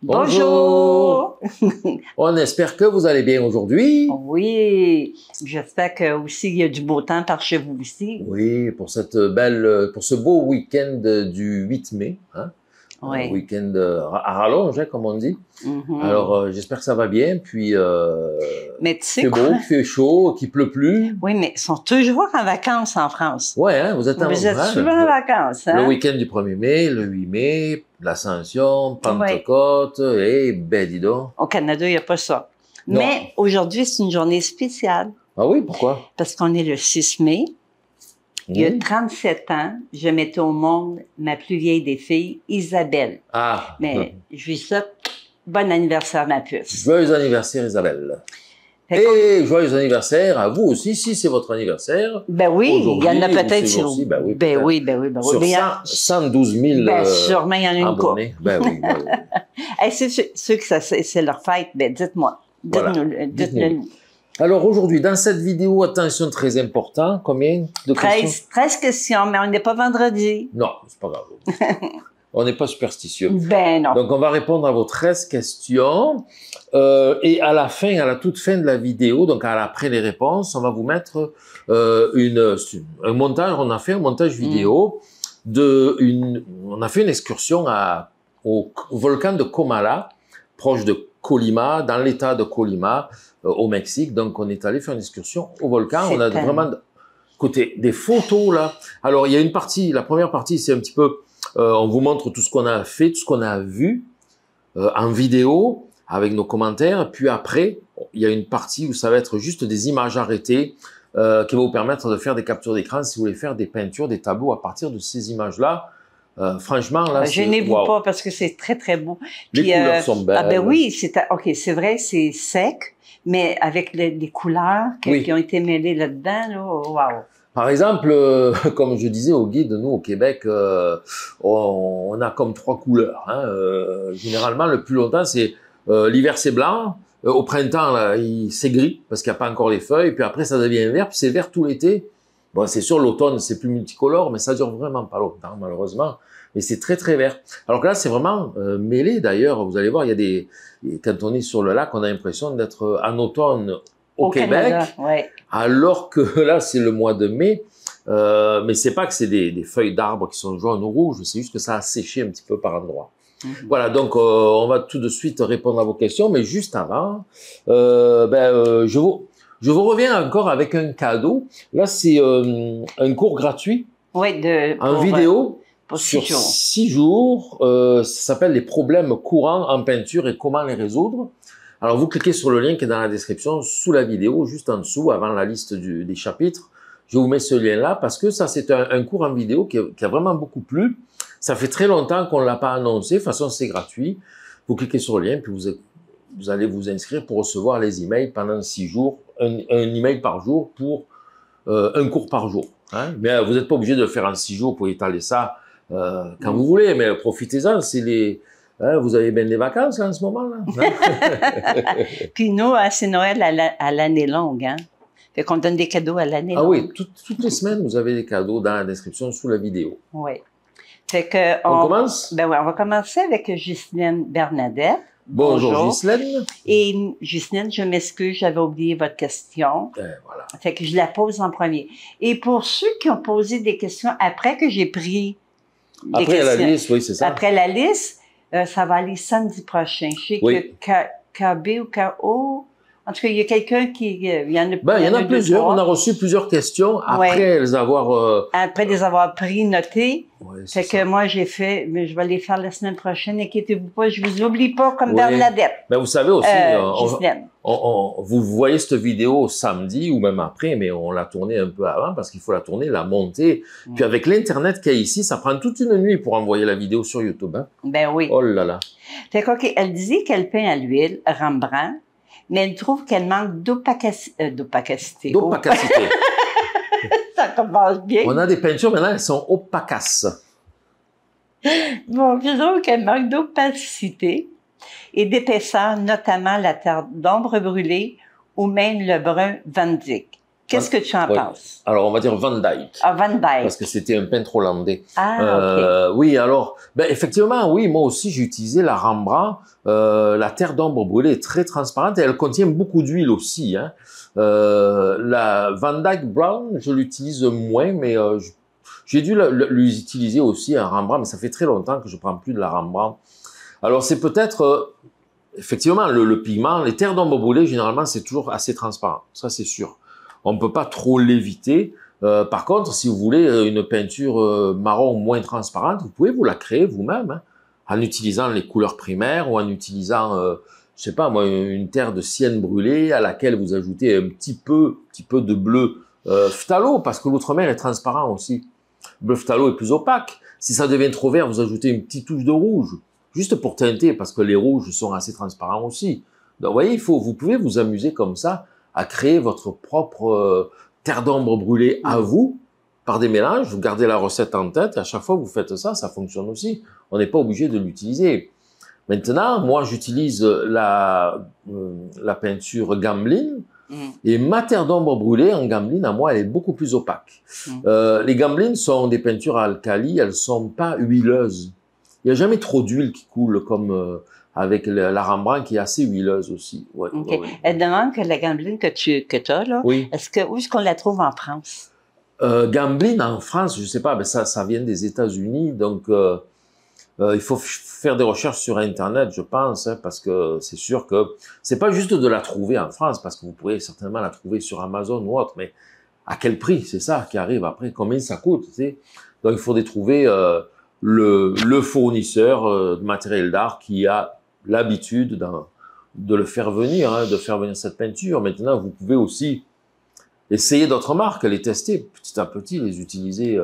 Bonjour! On espère que vous allez bien aujourd'hui. Oui, j'espère que aussi il y a du beau temps par chez vous aussi. Oui, pour ce beau week-end du 8 mai, hein, Oui. week-end à rallonge, hein, comme on dit. Alors, j'espère que ça va bien, puis Mais tu sais qu'il fait beau, qu'il fait chaud, qu'il pleut plus. Oui, mais ils sont toujours en vacances en France. Ouais, hein, vous êtes souvent en vacances, hein? Le week-end du 1er mai, le 8 mai, l'Ascension, Pentecôte, et ben dis donc. Au Canada, il n'y a pas ça. Non. Mais aujourd'hui, c'est une journée spéciale. Ah oui, pourquoi? Parce qu'on est le 6 mai. Il y a 37 ans, je mettais au monde ma plus vieille des filles, Isabelle. Ah! Mais je lui souhaite bon anniversaire, ma puce. Joyeux anniversaire, Isabelle. Et joyeux anniversaire à vous aussi, si c'est votre anniversaire. Ben oui, il y en a peut-être sur... aussi, ben oui, ben oui. Sur 112 000 ben sûrement, il y en a une abonnés. Ben oui, ben oui. Hey, ceux que c'est leur fête, ben dites-moi. Dites-le-nous. Alors aujourd'hui, dans cette vidéo, attention, très important, combien de questions? 13 questions, mais on n'est pas vendredi. Non, c'est pas grave. On n'est pas superstitieux. Ben non. Donc, on va répondre à vos 13 questions. Et à la fin, à la toute fin de la vidéo, donc après les réponses, on va vous mettre un montage. On a fait un montage vidéo on a fait une excursion au volcan de Comala, proche de Colima, dans l'état de Colima, au Mexique. Donc, on est allé faire une excursion au volcan. On a vraiment, côté des photos là. Alors, il y a une partie, la première partie, c'est un petit peu, on vous montre tout ce qu'on a fait, tout ce qu'on a vu en vidéo, avec nos commentaires. Puis après, il y a une partie où ça va être juste des images arrêtées qui va vous permettre de faire des captures d'écran si vous voulez faire des peintures, des tableaux à partir de ces images-là. Franchement, là, gênez-vous pas parce que c'est très, très beau. Les couleurs sont belles. Ah ben oui, c'est vrai, c'est sec, mais avec les couleurs qui ont été mêlées là-dedans, là, wow. Par exemple, comme je disais au guide, nous, au Québec, on a comme 3 couleurs. Hein. Généralement, le plus longtemps, c'est l'hiver, c'est blanc. Au printemps, là, c'est gris parce qu'il n'y a pas encore les feuilles. Puis après, ça devient vert. Puis c'est vert tout l'été. Bon, c'est sûr, l'automne, c'est plus multicolore, mais ça dure vraiment pas longtemps, malheureusement. Mais c'est très, très vert. Alors que là, c'est vraiment mêlé, d'ailleurs. Vous allez voir, il y a quand on est sur le lac, on a l'impression d'être en automne au Québec. Canada, ouais. Alors que là, c'est le mois de mai. Mais c'est pas que c'est des feuilles d'arbres qui sont jaunes ou rouges. C'est juste que ça a séché un petit peu par endroits. Voilà, donc on va tout de suite répondre à vos questions. Mais juste avant, je vous reviens encore avec un cadeau. Là, c'est un cours gratuit en vidéo sur 6 jours. Ça s'appelle « Les problèmes courants en peinture et comment les résoudre ». Alors, vous cliquez sur le lien qui est dans la description, sous la vidéo, juste en dessous, avant la liste des chapitres. Je vous mets ce lien-là parce que ça, c'est un cours en vidéo qui a vraiment beaucoup plu. Ça fait très longtemps qu'on ne l'a pas annoncé. De toute façon, c'est gratuit. Vous cliquez sur le lien, puis vous allez vous inscrire pour recevoir les emails pendant 6 jours. Un email par jour pour un cours par jour. Hein? Mais vous n'êtes pas obligé de le faire en 6 jours pour étaler ça quand vous voulez. Mais profitez-en, vous avez bien des vacances là, en ce moment-là. Hein? Puis nous, c'est Noël à l'année longue. Hein? Fait qu'on donne des cadeaux à l'année longue. Ah oui, toutes les semaines, vous avez des cadeaux dans la description sous la vidéo. Oui. Fait que on commence? Ben oui, on va commencer avec Ghislaine Bernadette. Bonjour Ghislaine. Et Ghislaine, je m'excuse, j'avais oublié votre question. Voilà. Fait que je la pose en premier. Et pour ceux qui ont posé des questions après que j'ai pris les questions... Après la liste, oui, c'est ça. Après la liste, ça va aller samedi prochain. Je sais que KB ou KO... En tout cas, il y a quelqu'un qui... Il y en a plusieurs. On a reçu plusieurs questions après les avoir... Après les avoir pris, notés. Ouais, fait que moi, j'ai fait... Mais je vais les faire la semaine prochaine. Inquiétez-vous pas, je vous oublie pas comme Bernadette. Mais vous savez aussi... Ghislaine. Vous voyez cette vidéo samedi ou même après, mais on l'a tournée un peu avant parce qu'il faut la tourner, la monter. Puis avec l'Internet qu'il y a ici, ça prend toute une nuit pour envoyer la vidéo sur YouTube. Hein? Ben oui. Oh là là. Fait que, OK, elle disait qu'elle peint à l'huile, Rembrandt, mais elle trouve qu'elle manque d'opacité. D'opacité. Ça commence bien. On a des peintures maintenant, elles sont opaques. Bon, je trouve qu'elle manque d'opacité et d'épaisseur, notamment la terre d'ombre brûlée ou même le brun Van Dyck. Qu'est-ce que tu en penses? Alors, on va dire Van Dyck. Ah, Van Dyck. Parce que c'était un peintre hollandais. Ah, OK. Oui, alors, effectivement, oui, moi aussi, j'ai utilisé la Rembrandt. La terre d'ombre brûlée est très transparente et elle contient beaucoup d'huile aussi. Hein. La Van Dyck Brown, je l'utilise moins, mais j'ai dû l'utiliser aussi un Rembrandt, mais ça fait très longtemps que je prends plus de la Rembrandt. Alors, c'est peut-être... effectivement, le pigment, les terres d'ombre brûlée, généralement, c'est toujours assez transparent. Ça, c'est sûr. On ne peut pas trop l'éviter. Par contre, si vous voulez une peinture marron moins transparente, vous pouvez vous la créer vous-même, hein, en utilisant les couleurs primaires ou en utilisant, je sais pas moi, une terre de sienne brûlée à laquelle vous ajoutez un petit peu de bleu phthalo, parce que l'outre-mer est transparent aussi. Le bleu phthalo est plus opaque. Si ça devient trop vert, vous ajoutez une petite touche de rouge, juste pour teinter, parce que les rouges sont assez transparents aussi. Donc, vous voyez, vous pouvez vous amuser comme ça à créer votre propre terre d'ombre brûlée à vous, par des mélanges. Vous gardez la recette en tête, et à chaque fois que vous faites ça, ça fonctionne aussi. On n'est pas obligé de l'utiliser. Maintenant, moi, j'utilise la peinture Gamblin, et ma terre d'ombre brûlée en Gamblin, à moi, elle est beaucoup plus opaque. Les Gamblin sont des peintures à alcali, elles sont pas huileuses. Il n'y a jamais trop d'huile qui coule comme avec la Rembrandt qui est assez huileuse aussi. Ouais, OK. Elle demande que la Gamblin que tu as, là, où est-ce qu'on la trouve en France? Gamblin en France, je sais pas, mais ça vient des États-Unis, donc il faut faire des recherches sur Internet, je pense, hein, parce que c'est sûr que c'est pas juste de la trouver en France, parce que vous pourrez certainement la trouver sur Amazon ou autre, mais à quel prix? C'est ça qui arrive après, combien ça coûte, tu sais? Donc il faudrait trouver le fournisseur de matériel d'art qui a l'habitude de le faire venir, hein, de faire venir cette peinture. Maintenant, vous pouvez aussi essayer d'autres marques, les tester petit à petit, les utiliser.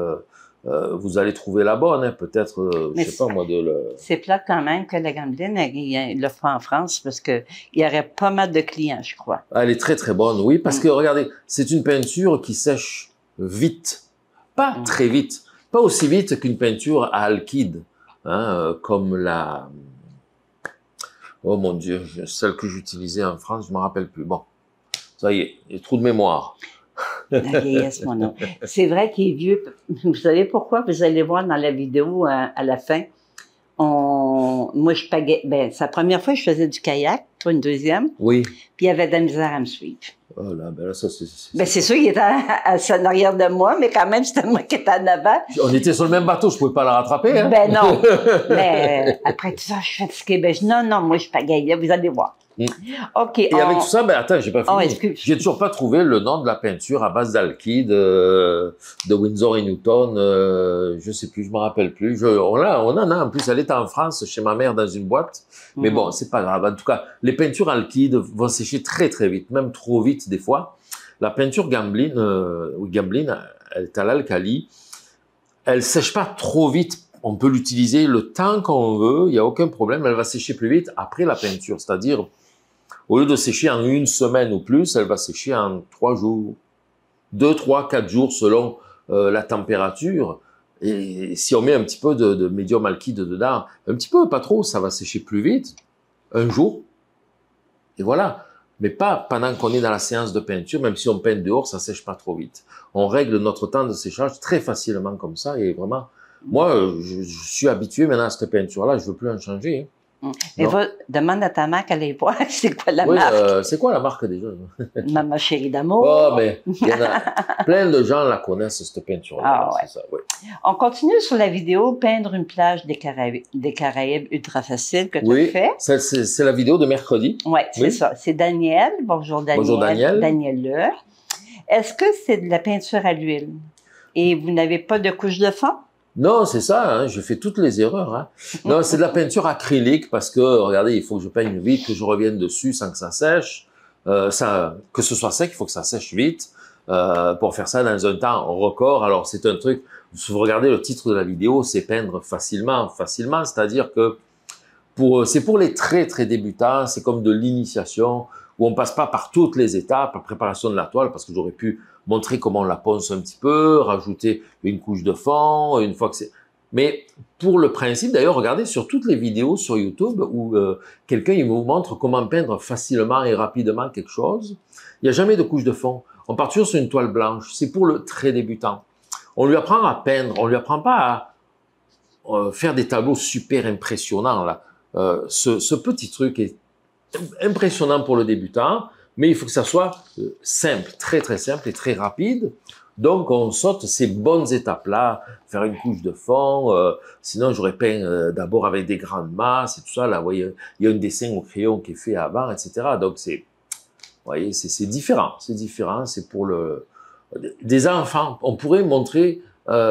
Vous allez trouver la bonne, hein, peut-être, je sais pas moi, C'est plate quand même que la Gamblin, il le fait en France, parce qu'il y aurait pas mal de clients, je crois. Elle est très très bonne, oui, parce que regardez, c'est une peinture qui sèche vite, pas très vite, pas aussi vite qu'une peinture à alkyd, hein, comme la... Oh mon Dieu, celle que j'utilisais en France, je me rappelle plus. Bon, ça y est, j'ai trop de mémoire. La vieillesse, mon nom. C'est vrai qu'il est vieux. Vous savez pourquoi? Vous allez voir dans la vidéo à la fin. Moi, je pagais. Ben, c'est la première fois que je faisais du kayak, toi une deuxième. Oui. Puis il y avait de la misère à me suivre. Oh là, ben là, ça, c'est... Ben, c'est sûr, il était en arrière de moi, mais quand même, c'était moi qui étais en avant. On était sur le même bateau, je pouvais pas la rattraper, hein? Ben non. Mais après tout ça, je suis fatiguée. Ben, non, moi, je pagayais, vous allez voir. OK. Et avec tout ça, ben attends, j'ai pas fini. Excuse. J'ai toujours pas trouvé le nom de la peinture à base d'alkyd de Winsor et Newton. Je sais plus, je me rappelle plus. On en a en plus. Elle est en France chez ma mère dans une boîte. Mais bon, c'est pas grave. En tout cas, les peintures alkyd vont sécher très très vite, même trop vite des fois. La peinture Gamblin, elle est à l'alcali. Elle sèche pas trop vite. On peut l'utiliser le temps qu'on veut. Il y a aucun problème. Elle va sécher plus vite après la peinture, c'est-à-dire au lieu de sécher en 1 semaine ou plus, elle va sécher en 3 jours, 2, 3, 4 jours selon la température. Et si on met un petit peu de médium alkyd dedans, un petit peu, pas trop, ça va sécher plus vite, 1 jour. Et voilà. Mais pas pendant qu'on est dans la séance de peinture, même si on peint dehors, ça sèche pas trop vite. On règle notre temps de séchage très facilement comme ça et vraiment, moi, je suis habitué maintenant à cette peinture-là, je veux plus en changer. Hein. Mais demande à ta mère qu'elle aille voir, c'est quoi la marque? C'est quoi la marque déjà? Maman chérie d'amour. Oh, mais il y en a plein de gens la connaissent, cette peinture-là. Ah, ouais. Ça, ouais. On continue sur la vidéo, peindre une plage des Caraïbes ultra facile que tu as fait. C'est la vidéo de mercredi. Ouais, c'est ça. C'est Daniel. Bonjour Daniel. Bonjour Daniel. Daniel Leur. Est-ce que c'est de la peinture à l'huile? Et vous n'avez pas de couche de fond? Non, c'est ça, hein, je fais toutes les erreurs. Hein. Non, c'est de la peinture acrylique parce que, regardez, il faut que je peigne vite, que je revienne dessus sans que ça sèche. Que ce soit sec, il faut que ça sèche vite. Pour faire ça dans un temps record. Alors, c'est un truc, si vous regardez le titre de la vidéo, c'est peindre facilement, c'est-à-dire que c'est pour les très, très débutants, c'est comme de l'initiation où on passe pas par toutes les étapes, la préparation de la toile, parce que j'aurais pu montrer comment on la ponce un petit peu, rajouter une couche de fond, une fois que c'est... Mais pour le principe, d'ailleurs, regardez sur toutes les vidéos sur YouTube où quelqu'un il vous montre comment peindre facilement et rapidement quelque chose, il n'y a jamais de couche de fond. On part toujours sur une toile blanche. C'est pour le très débutant. On lui apprend à peindre. On lui apprend pas à faire des tableaux super impressionnants, là. Ce petit truc est impressionnant pour le débutant, mais il faut que ça soit simple, très très simple et très rapide. Donc on saute ces bonnes étapes-là, faire une couche de fond, sinon j'aurais peint d'abord avec des grandes masses et tout ça. Là, vous voyez, il y a un dessin au crayon qui est fait avant, etc. Donc c'est, vous voyez, c'est différent, c'est pour des enfants. On pourrait montrer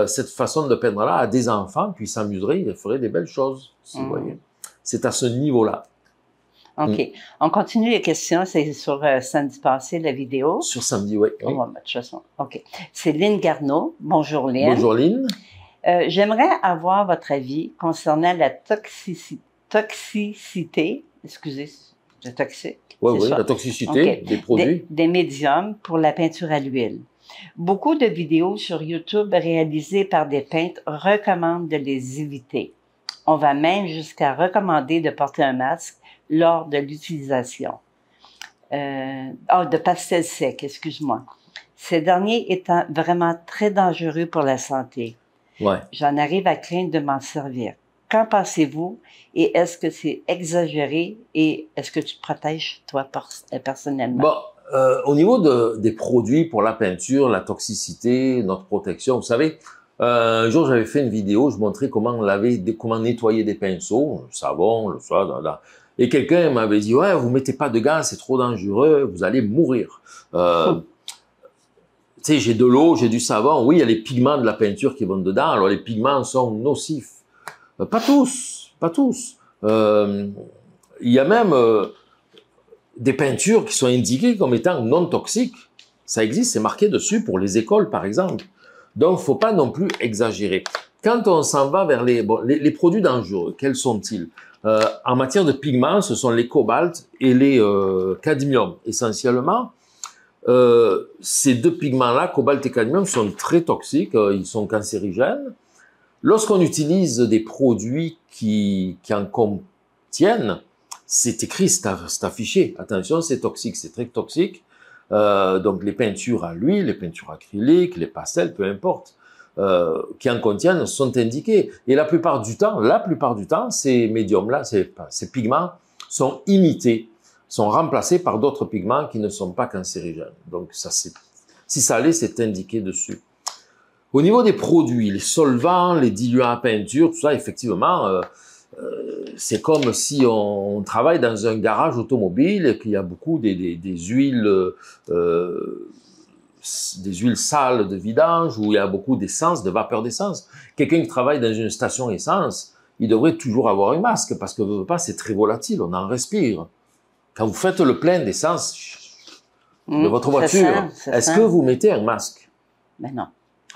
cette façon de peindre-là à des enfants, puis ils s'amuseraient, ils feraient des belles choses, vous voyez. C'est à ce niveau-là. OK. On continue les questions. C'est sur samedi passé, la vidéo. Sur samedi, oui. On va mettre ça. OK. C'est Lynn Garneau. Bonjour, Lynn. Bonjour, Lynn. J'aimerais avoir votre avis concernant la toxicité, excusez, c'est toxique. Oui, ça? La toxicité des produits. Des médiums pour la peinture à l'huile. Beaucoup de vidéos sur YouTube réalisées par des peintres recommandent de les éviter. On va même jusqu'à recommander de porter un masque lors de l'utilisation. De pastel sec, excuse-moi. Ces derniers étant vraiment très dangereux pour la santé. Ouais. J'en arrive à craindre de m'en servir. Qu'en pensez-vous? Et est-ce que c'est exagéré? Et est-ce que tu te protèges, toi, personnellement? Bon, au niveau des produits pour la peinture, la toxicité, notre protection, vous savez, un jour j'avais fait une vidéo, je montrais comment nettoyer des pinceaux, le savon, le soin, et quelqu'un m'avait dit, ouais, vous mettez pas de gants, c'est trop dangereux, vous allez mourir. Tu sais, j'ai de l'eau, j'ai du savon, oui, il y a les pigments de la peinture qui vont dedans, alors les pigments sont nocifs. Pas tous, pas tous. Il y a même des peintures qui sont indiquées comme étant non toxiques. Ça existe, c'est marqué dessus pour les écoles, par exemple. Donc, faut pas non plus exagérer. Quand on s'en va vers les produits dangereux, quels sont-ils? En matière de pigments, ce sont les cobaltes et les cadmium. Essentiellement, ces deux pigments-là, cobalt et cadmium, sont très toxiques, ils sont cancérigènes. Lorsqu'on utilise des produits qui en contiennent, c'est écrit, c'est affiché. Attention, c'est toxique, c'est très toxique. Donc les peintures à l'huile, les peintures acryliques, les pastels, peu importe, qui en contiennent sont indiqués. Et la plupart du temps, ces médiums-là, ces pigments sont imités, sont remplacés par d'autres pigments qui ne sont pas cancérigènes. Donc ça, si ça l'est, c'est indiqué dessus. Au niveau des produits, les solvants, les diluants à peinture, tout ça, effectivement, c'est comme si on travaille dans un garage automobile et qu'il y a beaucoup des huiles sales de vidange, où il y a beaucoup d'essence, de vapeur d'essence. Quelqu'un qui travaille dans une station essence, il devrait toujours avoir un masque, parce que pas, c'est très volatile, on en respire. Quand vous faites le plein d'essence de votre voiture, est-ce que vous mettez un masque? Ben non.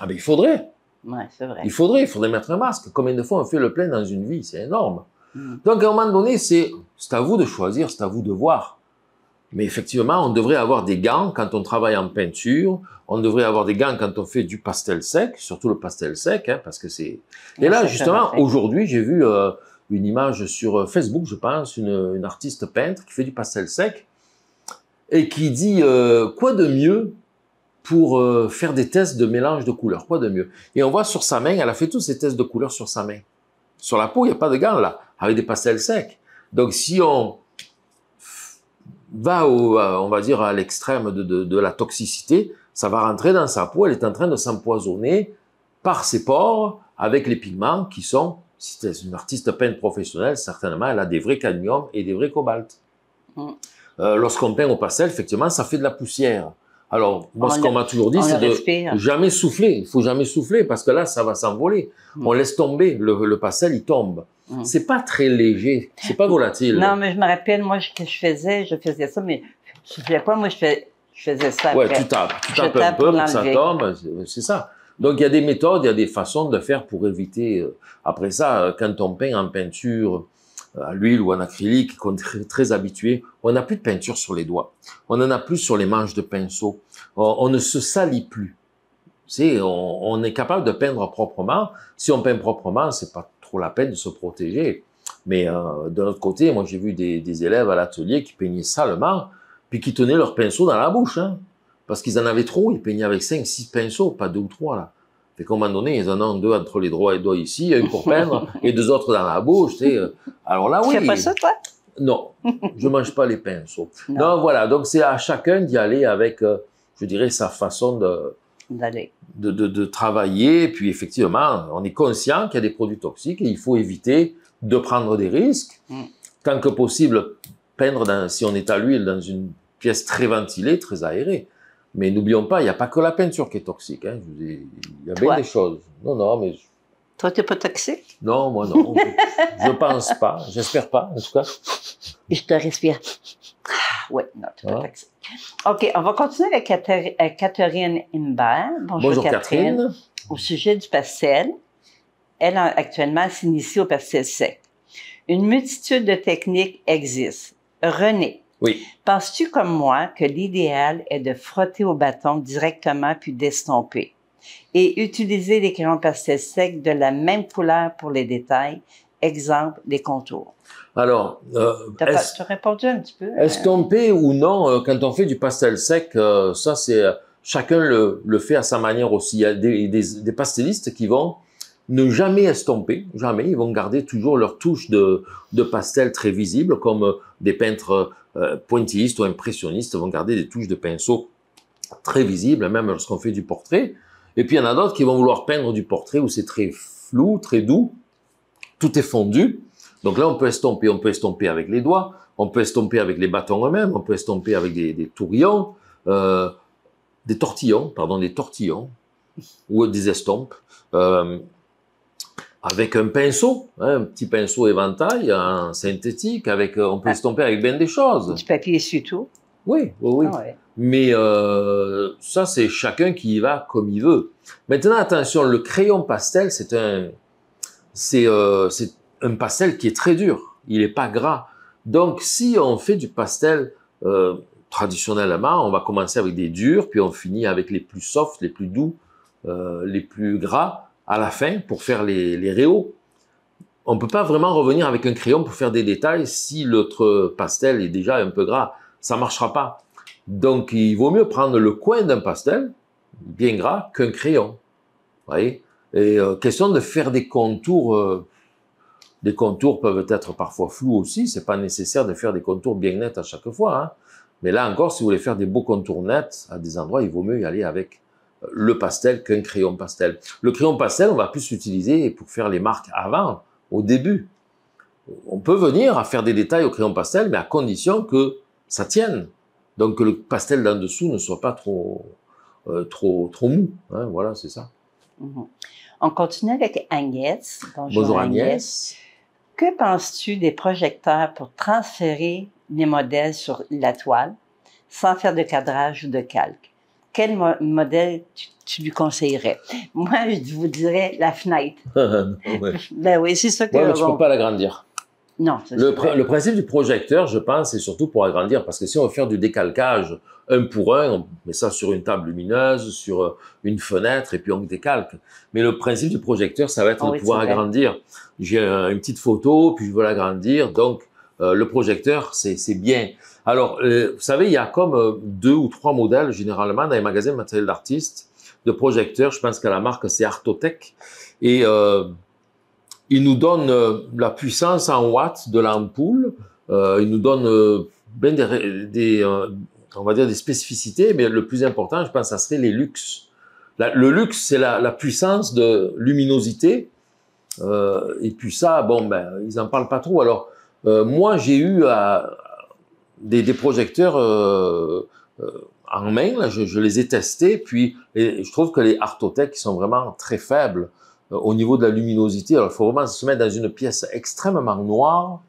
Ah ben il faudrait. Ouais, c'est vrai. Il faudrait mettre un masque. Combien de fois on fait le plein dans une vie? C'est énorme. Donc, à un moment donné, c'est à vous de choisir, c'est à vous de voir. Mais effectivement, on devrait avoir des gants quand on travaille en peinture. On devrait avoir des gants quand on fait du pastel sec, surtout le pastel sec, hein, parce que c'est... Et là, justement, aujourd'hui, j'ai vu une image sur Facebook, je pense, une artiste peintre qui fait du pastel sec et qui dit quoi de mieux pour faire des tests de mélange de couleurs, quoi de mieux. Et on voit sur sa main, elle a fait tous ces tests de couleurs sur sa main. Sur la peau, il n'y a pas de gants là, avec des pastels secs. Donc si on va on va dire à l'extrême de la toxicité, ça va rentrer dans sa peau, elle est en train de s'empoisonner par ses pores avec les pigments qui sont, si c'est une artiste peintre professionnelle, certainement elle a des vrais cadmium et des vrais cobaltes. Lorsqu'on peint au pastel, effectivement, ça fait de la poussière. Alors, moi, ce qu'on m'a toujours dit, c'est de jamais souffler. Il faut jamais souffler parce que là, ça va s'envoler. On laisse tomber. Le pastel, il tombe. C'est pas très léger. C'est pas volatile. Non, mais je me rappelle, moi, ce que je faisais ça, mais je soufflais pas. Moi, je faisais ça après. Ouais, tu tapes un peu pour que ça tombe. C'est ça. Donc, il y a des méthodes, il y a des façons de faire pour éviter. Après ça, quand on peint en peinture à l'huile ou en acrylique, qu'on est très habitué, on n'a plus de peinture sur les doigts. On n'en a plus sur les manches de pinceau. On ne se salit plus. On est capable de peindre proprement. Si on peint proprement, c'est pas trop la peine de se protéger. Mais de l'autre côté, moi j'ai vu des élèves à l'atelier qui peignaient salement, puis qui tenaient leur pinceau dans la bouche. Hein. parce qu'ils en avaient trop, ils peignaient avec 5, 6 pinceaux, pas 2 ou 3 là. Fait qu'à un moment donné, ils en ont 2 entre les doigts ici, un pour peindre, et 2 autres dans la bouche, tu sais. Alors là, oui. Tu fais pas ça, toi? Non, je mange pas les pinceaux. Non. Non, voilà, donc c'est à chacun d'y aller avec, je dirais, sa façon de travailler. Et puis effectivement, on est conscient qu'il y a des produits toxiques et il faut éviter de prendre des risques. Tant que possible, peindre, si on est à l'huile, dans une pièce très ventilée, très aérée. Mais n'oublions pas, il n'y a pas que la peinture qui est toxique. Hein. Il y a bien des choses. Non, non, mais... Toi, tu n'es pas toxique? Non, moi non. Je pense pas. J'espère pas, en tout cas. Je te respire. Ah, oui, non, tu n'es pas toxique. OK, on va continuer avec Catherine Imbert. Bonjour Catherine. Au sujet du pastel. Elle, actuellement, s'initie au pastel sec. Une multitude de techniques existent. René, oui. Penses-tu comme moi que l'idéal est de frotter au bâton directement puis d'estomper et utiliser des crayons pastel secs de la même couleur pour les détails, exemple les contours? Alors, tu as répondu un petit peu. Estomper ou non, quand on fait du pastel sec, ça c'est chacun le fait à sa manière aussi. Il y a des pastellistes qui vont ne jamais estomper, jamais. Ils vont garder toujours leur touche de pastel très visible, comme des peintres pointillistes ou impressionnistes vont garder des touches de pinceau très visibles, même lorsqu'on fait du portrait. Et puis il y en a d'autres qui vont vouloir peindre du portrait où c'est très flou, très doux, tout est fondu. Donc là, on peut estomper avec les doigts, on peut estomper avec les bâtons eux-mêmes, on peut estomper avec des tourillons, des tortillons, ou des estompes. Avec un pinceau, hein, un petit pinceau éventail, en synthétique, on peut estomper avec bien des choses. Du papier essuie-tout. Oui, oui, oui. Ah ouais. Mais ça, c'est chacun qui y va comme il veut. Maintenant, attention, le crayon pastel, c'est un pastel qui est très dur. Il n'est pas gras. Donc, si on fait du pastel traditionnellement, on va commencer avec des durs, puis on finit avec les plus soft, les plus doux, les plus gras, à la fin, pour faire les réaux. On ne peut pas vraiment revenir avec un crayon pour faire des détails si l'autre pastel est déjà un peu gras. Ça ne marchera pas. Donc, il vaut mieux prendre le coin d'un pastel, bien gras, qu'un crayon. Vous voyez? Et question de faire des contours. Les contours peuvent être parfois flous aussi. C'est pas nécessaire de faire des contours bien nets à chaque fois. Hein. Mais là encore, si vous voulez faire des beaux contours nets à des endroits, il vaut mieux y aller avec le pastel qu'un crayon pastel. Le crayon pastel, on va plus l'utiliser pour faire les marques avant, au début. On peut venir à faire des détails au crayon pastel, mais à condition que ça tienne. Donc que le pastel d'en dessous ne soit pas trop mou. Hein, voilà, c'est ça. On continue avec Agnès. Bonjour Agnès. Que penses-tu des projecteurs pour transférer les modèles sur la toile sans faire de cadrage ou de calque? Quel modèle tu lui conseillerais? Moi, je vous dirais la fenêtre. Ouais. Ben oui, c'est ça que... Ouais, mais tu ne peux pas l'agrandir. Non. Le principe du projecteur, je pense, c'est surtout pour agrandir, parce que si on veut faire du décalcage un pour un, on met ça sur une table lumineuse, sur une fenêtre, et puis on décalque. Mais le principe du projecteur, ça va être de pouvoir agrandir. J'ai une petite photo, puis je veux l'agrandir, donc le projecteur, c'est bien. Alors, vous savez, il y a comme 2 ou 3 modèles, généralement, dans les magasins de matériel d'artistes, de projecteurs. Je pense que la marque, c'est Artotech. Et il nous donne la puissance en watts de l'ampoule. Il nous donne bien on va dire des spécificités, mais le plus important, je pense, ça serait les lux. Le luxe, c'est la puissance de luminosité. Et puis ça, bon, ben, ils n'en parlent pas trop. Alors, moi, j'ai eu des projecteurs en main, là, je les ai testés, puis je trouve que les Artotech sont vraiment très faibles au niveau de la luminosité. Alors, il faut vraiment se mettre dans une pièce extrêmement noire,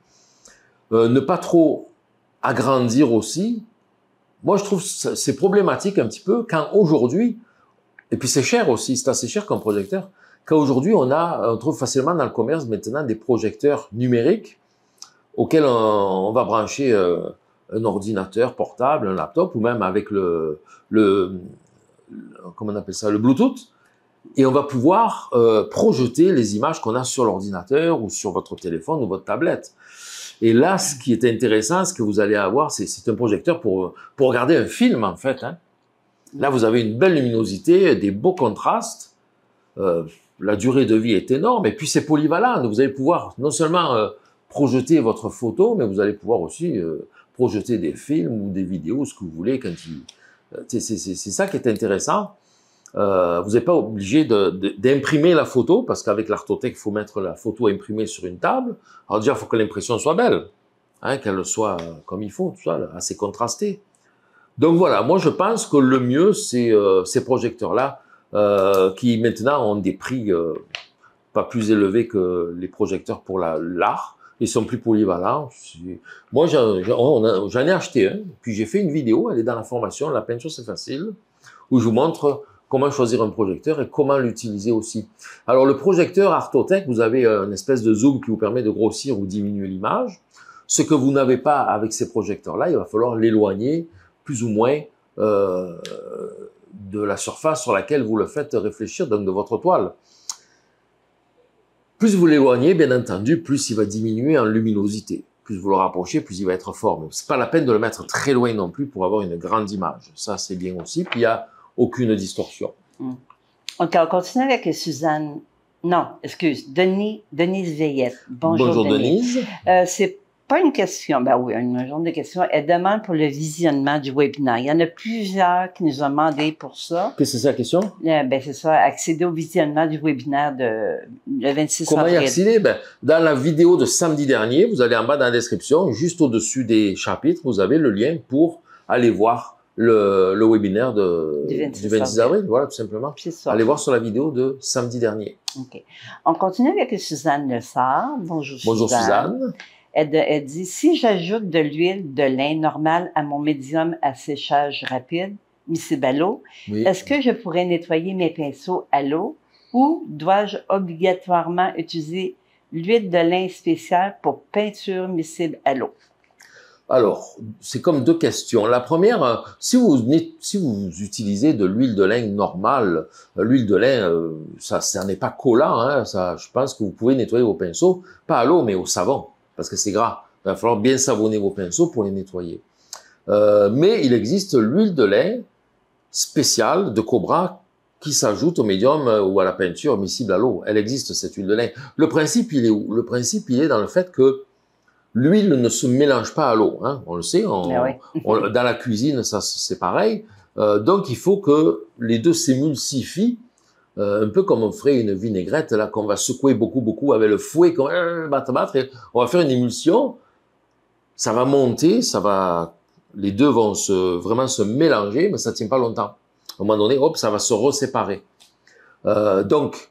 ne pas trop agrandir aussi. Moi, je trouve que c'est problématique un petit peu quand aujourd'hui, et puis c'est cher aussi, c'est assez cher comme projecteur, quand aujourd'hui on trouve facilement dans le commerce maintenant des projecteurs numériques auxquels on va brancher un ordinateur portable, un laptop, ou même avec comment on appelle ça, le Bluetooth, et on va pouvoir projeter les images qu'on a sur l'ordinateur ou sur votre téléphone ou votre tablette. Et là, ce qui est intéressant, ce que vous allez avoir, c'est un projecteur pour regarder un film, en fait. Hein. Là, vous avez une belle luminosité, des beaux contrastes. La durée de vie est énorme et puis c'est polyvalent. Vous allez pouvoir non seulement projeter votre photo, mais vous allez pouvoir aussi projeter des films ou des vidéos, ce que vous voulez. C'est ça qui est intéressant. Vous n'êtes pas obligé d'imprimer la photo, parce qu'avec l'Artothèque, il faut mettre la photo imprimée sur une table. Alors déjà, il faut que l'impression soit belle, hein, qu'elle soit comme il faut, tout ça, assez contrastée. Donc voilà, moi je pense que le mieux, c'est ces projecteurs-là, qui maintenant ont des prix pas plus élevés que les projecteurs pour l'art. Ils sont plus polyvalents. Moi, j'en ai acheté un, puis j'ai fait une vidéo, elle est dans la formation, la peinture c'est facile, où je vous montre comment choisir un projecteur et comment l'utiliser aussi. Alors le projecteur Artothèque, vous avez une espèce de zoom qui vous permet de grossir ou diminuer l'image. Ce que vous n'avez pas avec ces projecteurs-là, il va falloir l'éloigner plus ou moins de la surface sur laquelle vous le faites réfléchir, donc de votre toile. Plus vous l'éloignez, bien entendu, plus il va diminuer en luminosité. Plus vous le rapprochez, plus il va être fort. Mais c'est pas la peine de le mettre très loin non plus pour avoir une grande image. Ça, c'est bien aussi. Puis il n'y a aucune distorsion. OK, on continue avec Suzanne. Non, excuse, Denise Veillette. Bonjour Denise. C'est pas une question, ben oui, un genre de question. Elle demande pour le visionnement du webinaire. Il y en a plusieurs qui nous ont demandé pour ça. Qu'est-ce que c'est la question? Ben c'est ça, accéder au visionnement du webinaire le 26 Comment avril. y accéder? Ben, dans la vidéo de samedi dernier, vous allez en bas dans la description, juste au-dessus des chapitres, vous avez le lien pour aller voir le webinaire du 26 avril. Voilà, tout simplement. Allez voir sur la vidéo de samedi dernier. OK. On continue avec Suzanne Lessard. Bonjour, Bonjour Suzanne. Elle dit, si j'ajoute de l'huile de lin normale à mon médium à séchage rapide, miscible à l'eau, oui, est-ce que je pourrais nettoyer mes pinceaux à l'eau ou dois-je obligatoirement utiliser l'huile de lin spéciale pour peinture miscible à l'eau? Alors, c'est comme deux questions. La première, si vous utilisez de l'huile de lin normale, l'huile de lin, ça n'est pas collant, hein, ça, je pense que vous pouvez nettoyer vos pinceaux, pas à l'eau, mais au savon, parce que c'est gras. Il va falloir bien savonner vos pinceaux pour les nettoyer. Mais il existe l'huile de lin spéciale de Cobra qui s'ajoute au médium ou à la peinture miscible à l'eau. Elle existe, cette huile de lin. Le principe, il est où? Le principe, il est dans le fait que l'huile ne se mélange pas à l'eau, hein. On le sait, dans la cuisine, ça c'est pareil. Donc il faut que les deux s'émulsifient, un peu comme on ferait une vinaigrette, là, qu'on va secouer beaucoup avec le fouet, qu'on va battre, et on va faire une émulsion. Ça va monter, les deux vont vraiment se mélanger, mais ça ne tient pas longtemps. À un moment donné, hop, ça va se reséparer. Donc,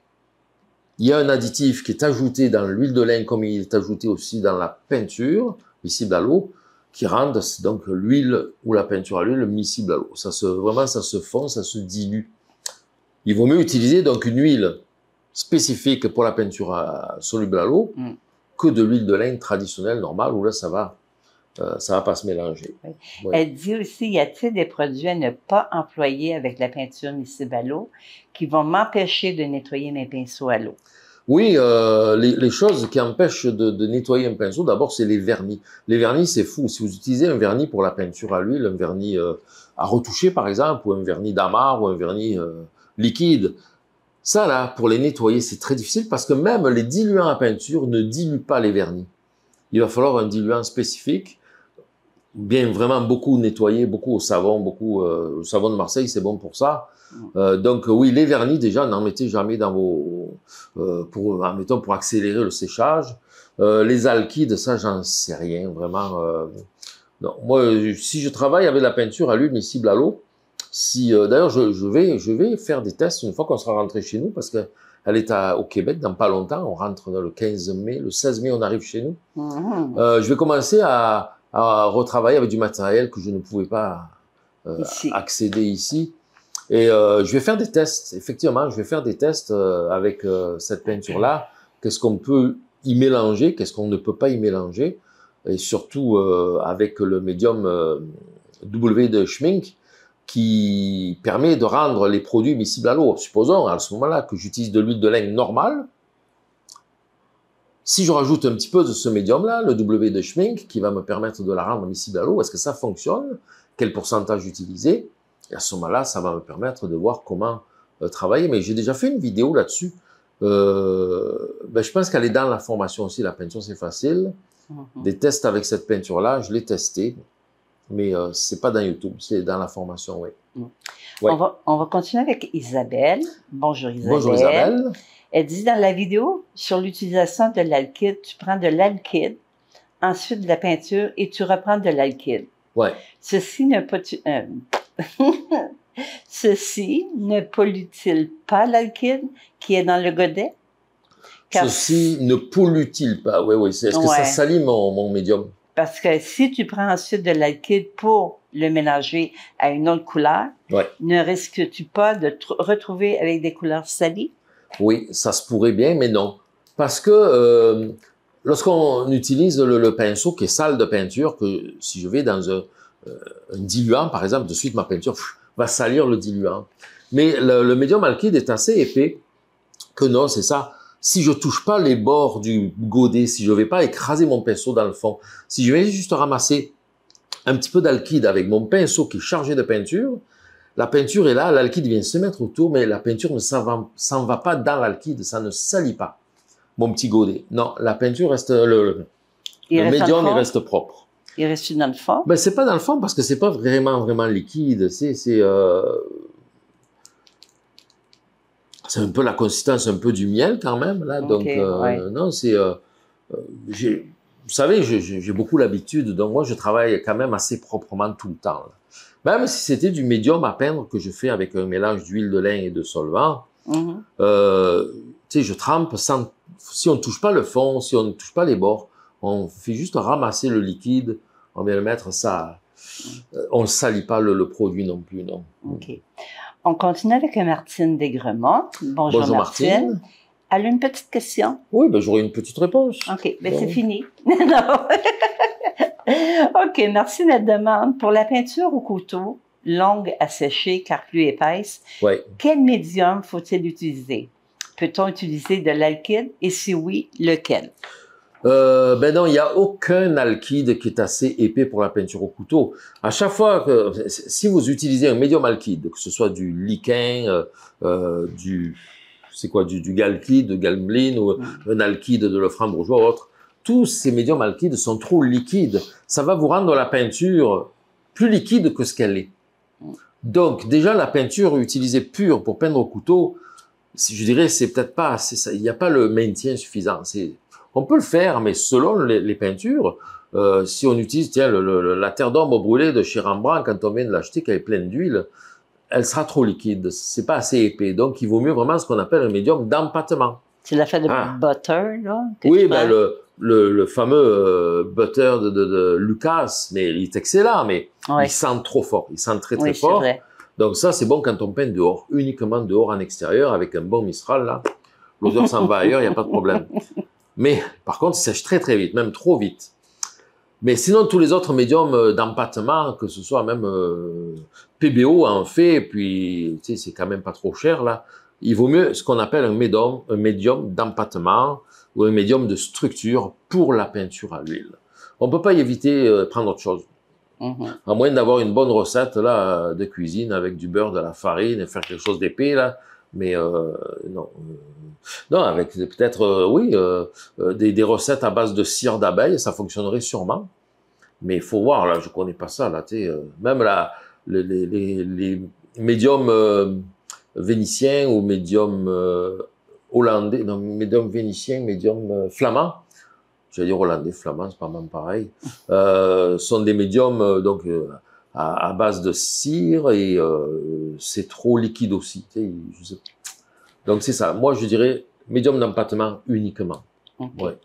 il y a un additif qui est ajouté dans l'huile de lin, comme il est ajouté aussi dans la peinture, miscible à l'eau, qui rendent donc l'huile ou la peinture à l'huile miscible à l'eau. Vraiment, ça se fond, ça se dilue. Il vaut mieux utiliser donc une huile spécifique pour la peinture soluble à l'eau que de l'huile de lin traditionnelle, normale, où là, ça va pas se mélanger. Oui. Oui. Elle dit aussi, y a-t-il des produits à ne pas employer avec la peinture miscible à l'eau qui vont m'empêcher de nettoyer mes pinceaux à l'eau? Oui, les choses qui empêchent de nettoyer un pinceau, d'abord, c'est les vernis. Les vernis, c'est fou. Si vous utilisez un vernis pour la peinture à l'huile, un vernis à retoucher, par exemple, ou un vernis d'amarre, ou un vernis liquide, ça, là, pour les nettoyer, c'est très difficile parce que même les diluants à peinture ne diluent pas les vernis. Il va falloir un diluant spécifique, bien vraiment beaucoup nettoyer, beaucoup au savon, le savon de Marseille, c'est bon pour ça. Donc oui, les vernis, déjà, n'en mettez jamais dans pour accélérer le séchage. Les alkydes, ça, j'en sais rien, vraiment. Non. Moi, si je travaille avec la peinture à l'huile miscible à l'eau, d'ailleurs, je vais faire des tests une fois qu'on sera rentré chez nous, parce que elle est au Québec dans pas longtemps. On rentre le 15 mai, le 16 mai, on arrive chez nous. Je vais commencer à retravailler avec du matériel que je ne pouvais pas accéder ici. Et je vais faire des tests. Effectivement, je vais faire des tests avec cette peinture-là. Qu'est-ce qu'on peut y mélanger, qu'est-ce qu'on ne peut pas y mélanger. Et surtout avec le médium W de Schmink, qui permet de rendre les produits miscibles à l'eau. Supposons à ce moment-là que j'utilise de l'huile de lin normale. Si je rajoute un petit peu de ce médium-là, le W de Schmink, qui va me permettre de la rendre miscible à l'eau, est-ce que ça fonctionne? Quel pourcentage utiliser? Et à ce moment-là, ça va me permettre de voir comment travailler. Mais j'ai déjà fait une vidéo là-dessus. Je pense qu'elle est dans la formation aussi. La peinture, c'est facile. Des tests avec cette peinture-là, je l'ai testé. Mais c'est pas dans YouTube, c'est dans la formation, oui. Ouais. On va continuer avec Isabelle. Bonjour Isabelle. Bonjour Isabelle. Elle dit dans la vidéo, sur l'utilisation de l'alkyd, tu prends de l'alkyd, ensuite de la peinture et tu reprends de l'alkyd. Ouais. Ceci ne pollue-t-il pas l'alkyd qui est dans le godet? Ceci ne pollue-t-il pas? Oui. Est-ce que ça salit mon médium? Parce que si tu prends ensuite de l'alkyd pour le mélanger à une autre couleur, ne risques-tu pas de te retrouver avec des couleurs salies? Oui, ça se pourrait bien, mais non. Parce que lorsqu'on utilise le pinceau qui est sale de peinture, que si je vais dans un diluant, par exemple, de suite ma peinture va salir le diluant. Mais le médium alkyd est assez épais que non, c'est ça. Si je touche pas les bords du godet, si je vais pas écraser mon pinceau dans le fond, si je vais juste ramasser un petit peu d'alkyd avec mon pinceau qui est chargé de peinture, la peinture est là, l'alkyd vient se mettre autour, mais la peinture ne s'en va pas dans l'alkyd, ça ne salit pas mon petit godet. Non, la peinture reste, le médium, il reste propre. Il reste dans le fond? Ben, c'est pas dans le fond parce que c'est pas vraiment liquide, c'est un peu la consistance, un peu du miel quand même, là. Donc, non, c'est... vous savez, j'ai beaucoup l'habitude, donc moi, je travaille quand même assez proprement tout le temps. Là. Même si c'était du médium à peindre que je fais avec un mélange d'huile de lin et de solvant, tu sais, je trempe sans... Si on ne touche pas le fond, si on ne touche pas les bords, on fait juste ramasser le liquide, on vient le mettre, ça... on ne salit pas le produit non plus, non. OK. On continue avec Martine Desgremont. Bonjour Martine. Elle a une petite question. Oui, ben j'aurai une petite réponse. OK, ben c'est fini. Non. OK, Martine, elle demande, pour la peinture au couteau, longue à sécher car plus épaisse, quel médium faut-il utiliser? Peut-on utiliser de l'alkyd et si oui, lequel? Ben non, il n'y a aucun alkyd qui est assez épais pour la peinture au couteau. À chaque fois que, si vous utilisez un médium alkyd, que ce soit du liquin, du galkyd, de galmeline, ou un alkyd de lefranc-bourgeois ou autre, tous ces médiums alkydes sont trop liquides. Ça va vous rendre la peinture plus liquide que ce qu'elle est. Donc, déjà, la peinture utilisée pure pour peindre au couteau, je dirais, c'est peut-être pas assez, il n'y a pas le maintien suffisant. On peut le faire, mais selon les peintures, si on utilise la terre d'ombre brûlée de chez Rembrandt, quand on vient de l'acheter, qu'elle est pleine d'huile, elle sera trop liquide. C'est pas assez épais. Donc, il vaut mieux vraiment ce qu'on appelle un médium d'empattement. C'est l'affaire de butter, là? Oui, ben le fameux butter de Lucas, mais il est excellent, mais il sent trop fort. Il sent très fort. Vrai. Donc ça, c'est bon quand on peint dehors, uniquement dehors en extérieur, avec un bon Mistral, là. L'odeur s'en va ailleurs, il n'y a pas de problème. Mais, par contre, il sèche très vite, même trop vite. Mais sinon, tous les autres médiums d'empattement, que ce soit même PBO en fait, puis, tu sais, c'est quand même pas trop cher, là. Il vaut mieux ce qu'on appelle un médium d'empattement ou un médium de structure pour la peinture à l'huile. On peut pas y éviter prendre autre chose. À moins d'avoir une bonne recette, là, de cuisine avec du beurre, de la farine, et faire quelque chose d'épais, là. Mais non. Non, avec peut-être, des recettes à base de cire d'abeille, ça fonctionnerait sûrement. Mais il faut voir, là, je connais pas ça, là, tu sais, même les médiums vénitiens ou médiums hollandais, non, médium vénitien, médium flamand, j'allais dire hollandais, flamand, c'est pas même pareil, sont des médiums, donc, à base de cire et c'est trop liquide aussi, tu sais, je sais. Donc, c'est ça. Moi, je dirais médium d'empattement uniquement. Okay. Ouais.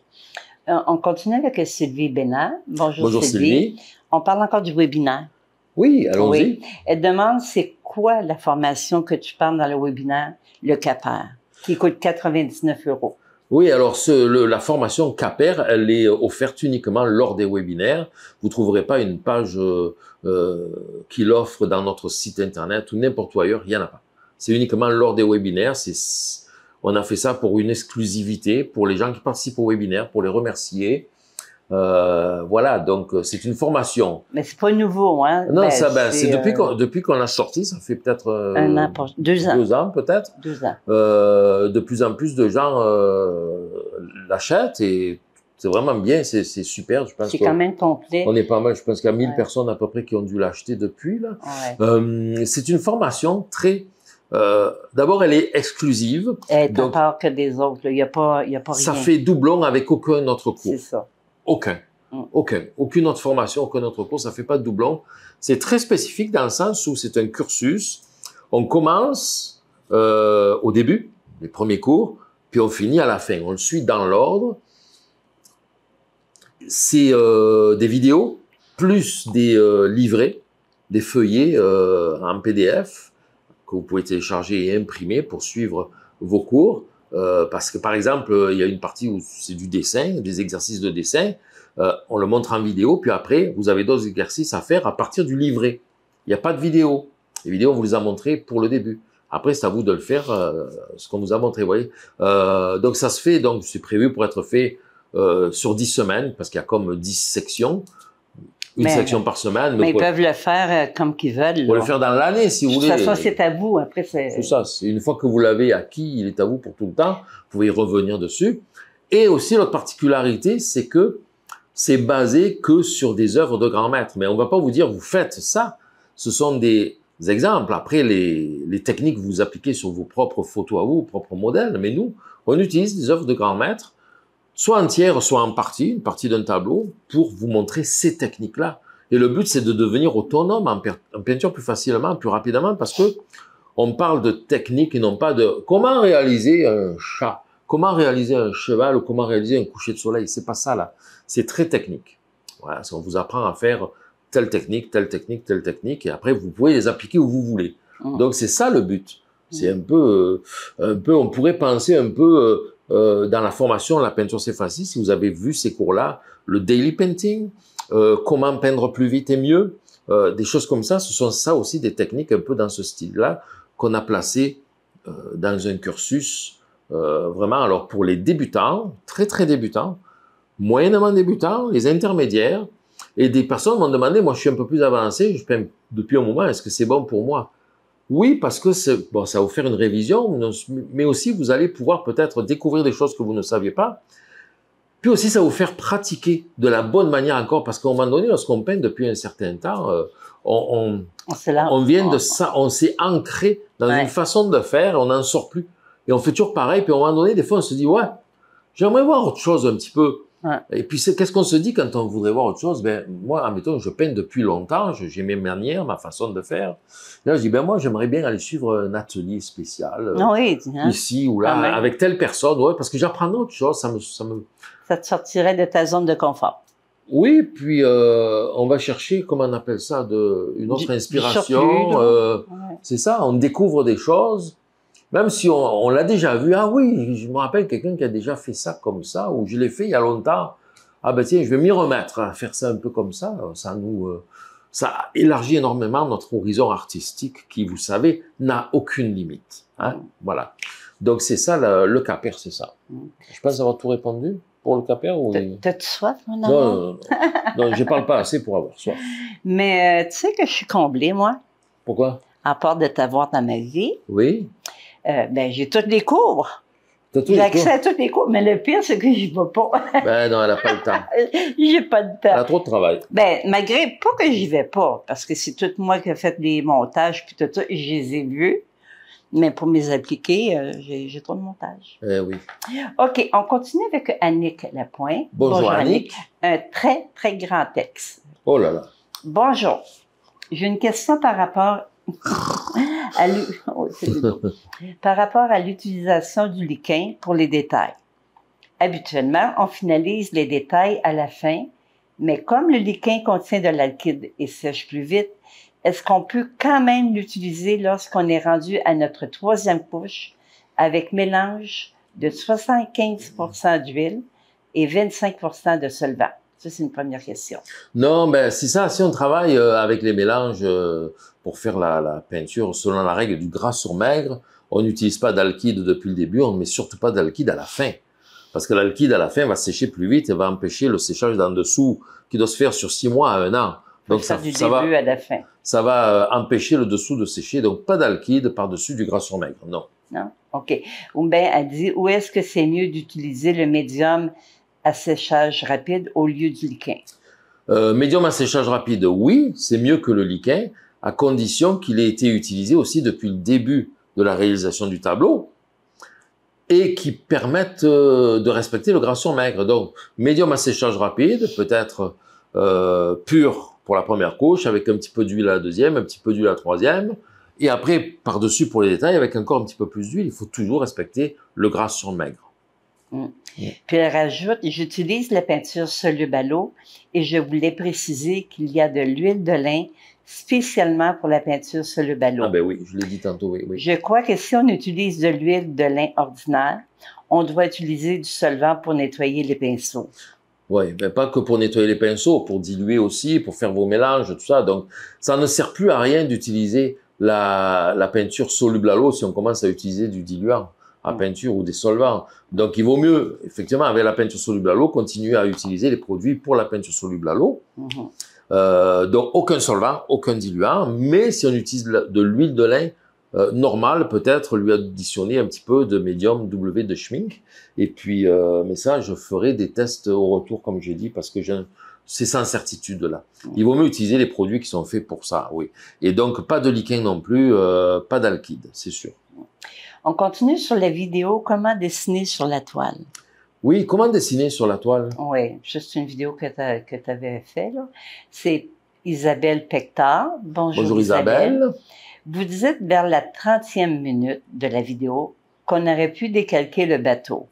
On continue avec Sylvie Bénard. Bonjour Sylvie. On parle encore du webinaire. Oui, allons-y. Oui. Elle demande, c'est quoi la formation que tu parles dans le webinaire, le CAPER, qui coûte 99 €? Oui, alors la formation CAPER, elle est offerte uniquement lors des webinaires. Vous trouverez pas une page qui l'offre dans notre site internet ou n'importe où ailleurs, il n'y en a pas. C'est uniquement lors des webinaires. On a fait ça pour une exclusivité, pour les gens qui participent au webinaire, pour les remercier. Voilà, donc c'est une formation. Mais c'est pas nouveau, hein? Non, c'est depuis qu'on l'a sorti, ça fait peut-être 2 ans peut-être. 2 ans. De plus en plus de gens l'achètent et c'est vraiment bien, c'est super. Je pense c'est quand même complet. On est pas mal, je pense qu'il y a 1000 personnes à peu près qui ont dû l'acheter depuis là. Ouais. C'est une formation très... D'abord, elle est exclusive. Elle est à part que des autres. Il n'y a pas rien. Ça fait doublon avec aucun autre cours. C'est ça. Aucune autre formation, aucun autre cours, ça fait pas de doublon. C'est très spécifique dans le sens où c'est un cursus. On commence au début, les premiers cours, puis on finit à la fin. On le suit dans l'ordre. C'est des vidéos, plus des livrets, des feuillets en PDF que vous pouvez télécharger et imprimer pour suivre vos cours. Parce que, par exemple, il y a une partie où c'est du dessin, des exercices de dessin. On le montre en vidéo, puis après, vous avez d'autres exercices à faire à partir du livret. Il n'y a pas de vidéo. Les vidéos, on vous les a montrées pour le début. Après, c'est à vous de le faire, ce qu'on vous a montré, vous voyez. Donc, ça se fait, donc c'est prévu pour être fait sur 10 semaines, parce qu'il y a comme 10 sections. Une section par semaine. Mais ils peuvent le faire comme qu'ils veulent. Vous pouvez le faire dans l'année, si vous voulez. De toute façon, c'est à vous. Après, c'est ça. Une fois que vous l'avez acquis, il est à vous pour tout le temps. Vous pouvez y revenir dessus. Et aussi, l'autre particularité, c'est que c'est basé que sur des œuvres de grands maîtres. Mais on ne va pas vous dire, vous faites ça. Ce sont des exemples. Après, les techniques, vous appliquez sur vos propres photos à vous, vos propres modèles. Mais nous, on utilise des œuvres de grands maîtres, soit entières, soit en partie, une partie d'un tableau, pour vous montrer ces techniques-là. Et le but, c'est de devenir autonome en peinture plus facilement, plus rapidement, parce que on parle de technique et non pas de comment réaliser un chat, comment réaliser un cheval ou comment réaliser un coucher de soleil. C'est pas ça, là. C'est très technique. Voilà, on vous apprend à faire telle technique, telle technique, telle technique, et après, vous pouvez les appliquer où vous voulez. Donc, c'est ça le but. C'est un peu, on pourrait penser un peu dans la formation La peinture c'est facile, si vous avez vu ces cours-là, le daily painting, comment peindre plus vite et mieux, des choses comme ça, ce sont ça aussi des techniques un peu dans ce style-là qu'on a placé dans un cursus vraiment, alors pour les débutants, très très débutants, moyennement débutants, les intermédiaires, et des personnes m'ont demandé, moi je suis un peu plus avancé, je peins depuis un moment, est-ce que c'est bon pour moi? Oui, parce que bon, ça va vous faire une révision, mais aussi vous allez pouvoir peut-être découvrir des choses que vous ne saviez pas. Puis aussi, ça va vous faire pratiquer de la bonne manière encore, parce qu'à un moment donné, lorsqu'on peint depuis un certain temps, on vient de ça, on s'est ancré dans une façon de faire, on n'en sort plus. Et on fait toujours pareil, puis à un moment donné, des fois, on se dit, ouais, j'aimerais voir autre chose un petit peu. Et puis, qu'est-ce qu'on se dit quand on voudrait voir autre chose? Ben, moi, admettons, je peins depuis longtemps, j'ai mes manières, ma façon de faire. Là, je dis, ben, moi, j'aimerais bien aller suivre un atelier spécial, ici ou là, avec telle personne, ouais, parce que j'apprends autre chose, ça te sortirait de ta zone de confort. Oui, puis, on va chercher, comment on appelle ça, une autre inspiration, c'est ça, on découvre des choses. Même si on l'a déjà vu, ah oui, je me rappelle quelqu'un qui a déjà fait ça comme ça, ou je l'ai fait il y a longtemps. Ah ben tiens, je vais m'y remettre à faire ça un peu comme ça. Ça élargit énormément notre horizon artistique qui, vous savez, n'a aucune limite. Hein? Voilà. Donc c'est ça, le Caper, c'est ça. Je pense avoir tout répondu pour le Caper. T'as-tu soif, mon amour? Non, je parle pas assez pour avoir soif. Mais tu sais que je suis comblée, moi. Pourquoi? À part de t'avoir dans ma vie. Oui. Ben, j'ai tous les cours. J'ai accès à tous les cours, mais le pire, c'est que j'y vais pas. Ben non, elle n'a pas le temps. J'ai pas de temps. Elle a trop de travail. Ben, malgré, pas que j'y vais pas, parce que c'est tout moi qui ai fait les montages, puis tout ça, je les ai vus. Mais pour mes appliquer, j'ai trop de montage. Oui. OK, on continue avec Annick Lapointe. Bonjour Annick. Un très, très grand texte. Oh là là. Bonjour. J'ai une question par rapport par rapport à l'utilisation du liquin pour les détails. Habituellement, on finalise les détails à la fin, mais comme le liquin contient de l'alkyd et sèche plus vite, est-ce qu'on peut quand même l'utiliser lorsqu'on est rendu à notre 3e couche avec mélange de 75% d'huile et 25% de solvant? Ça, c'est une première question. Non, ben c'est ça. Si on travaille avec les mélanges pour faire la peinture selon la règle du gras sur maigre, on n'utilise pas d'alkyd depuis le début, on ne met surtout pas d'alkyd à la fin. Parce que l'alkyd, à la fin, va sécher plus vite et va empêcher le séchage d'en dessous, qui doit se faire sur 6 mois à 1 an. Donc, du début à la fin. Ça va empêcher le dessous de sécher. Donc, pas d'alkyd par-dessus du gras sur maigre. Non. Non? OK. Ou bien, elle dit, où est-ce que c'est mieux d'utiliser le médium à séchage rapide au lieu du liquin? Médium à séchage rapide, oui, c'est mieux que le liquin, à condition qu'il ait été utilisé aussi depuis le début de la réalisation du tableau et qui permette de respecter le gras sur maigre. Donc, médium à séchage rapide, peut-être pur pour la première couche, avec un petit peu d'huile à la deuxième, un petit peu d'huile à la troisième, et après, par-dessus pour les détails, avec encore un petit peu plus d'huile, il faut toujours respecter le gras sur maigre. Puis elle rajoute, j'utilise la peinture soluble à l'eau et je voulais préciser qu'il y a de l'huile de lin spécialement pour la peinture soluble à l'eau. Ah ben oui, je l'ai dit tantôt, oui, oui. Je crois que si on utilise de l'huile de lin ordinaire, on doit utiliser du solvant pour nettoyer les pinceaux. Oui, mais pas que pour nettoyer les pinceaux, pour diluer aussi, pour faire vos mélanges, tout ça. Donc, ça ne sert plus à rien d'utiliser la peinture soluble à l'eau si on commence à utiliser du diluant à peinture ou des solvants. Donc, il vaut mieux, effectivement, avec la peinture soluble à l'eau, continuer à utiliser les produits pour la peinture soluble à l'eau. Donc, aucun solvant, aucun diluant, mais si on utilise de l'huile de lin normale, peut-être lui additionner un petit peu de médium W de Schmink. Et puis, mais ça, je ferai des tests au retour, comme j'ai dit, parce que c'est sans certitude là. Il vaut mieux utiliser les produits qui sont faits pour ça, oui. Et donc, pas de liquin non plus, pas d'alkyd, c'est sûr. On continue sur la vidéo, comment dessiner sur la toile. Oui, comment dessiner sur la toile? Oui, juste une vidéo que tu avais fait, là. C'est Isabelle Pectard. Bonjour Isabelle. Vous dites vers la 30e minute de la vidéo qu'on aurait pu décalquer le bateau.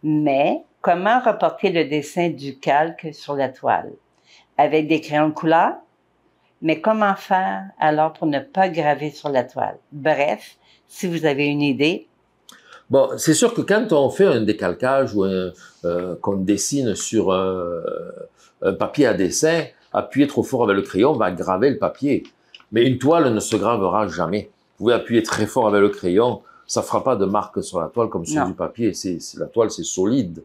Mais comment reporter le dessin du calque sur la toile? Avec des crayons de couleur? Mais comment faire alors pour ne pas graver sur la toile? Bref, si vous avez une idée. Bon, c'est sûr que quand on fait un décalcage ou qu'on dessine sur un papier à dessin, appuyer trop fort avec le crayon va graver le papier. Mais une toile ne se gravera jamais. Vous pouvez appuyer très fort avec le crayon, ça fera pas de marque sur la toile comme sur du papier. La toile, c'est solide.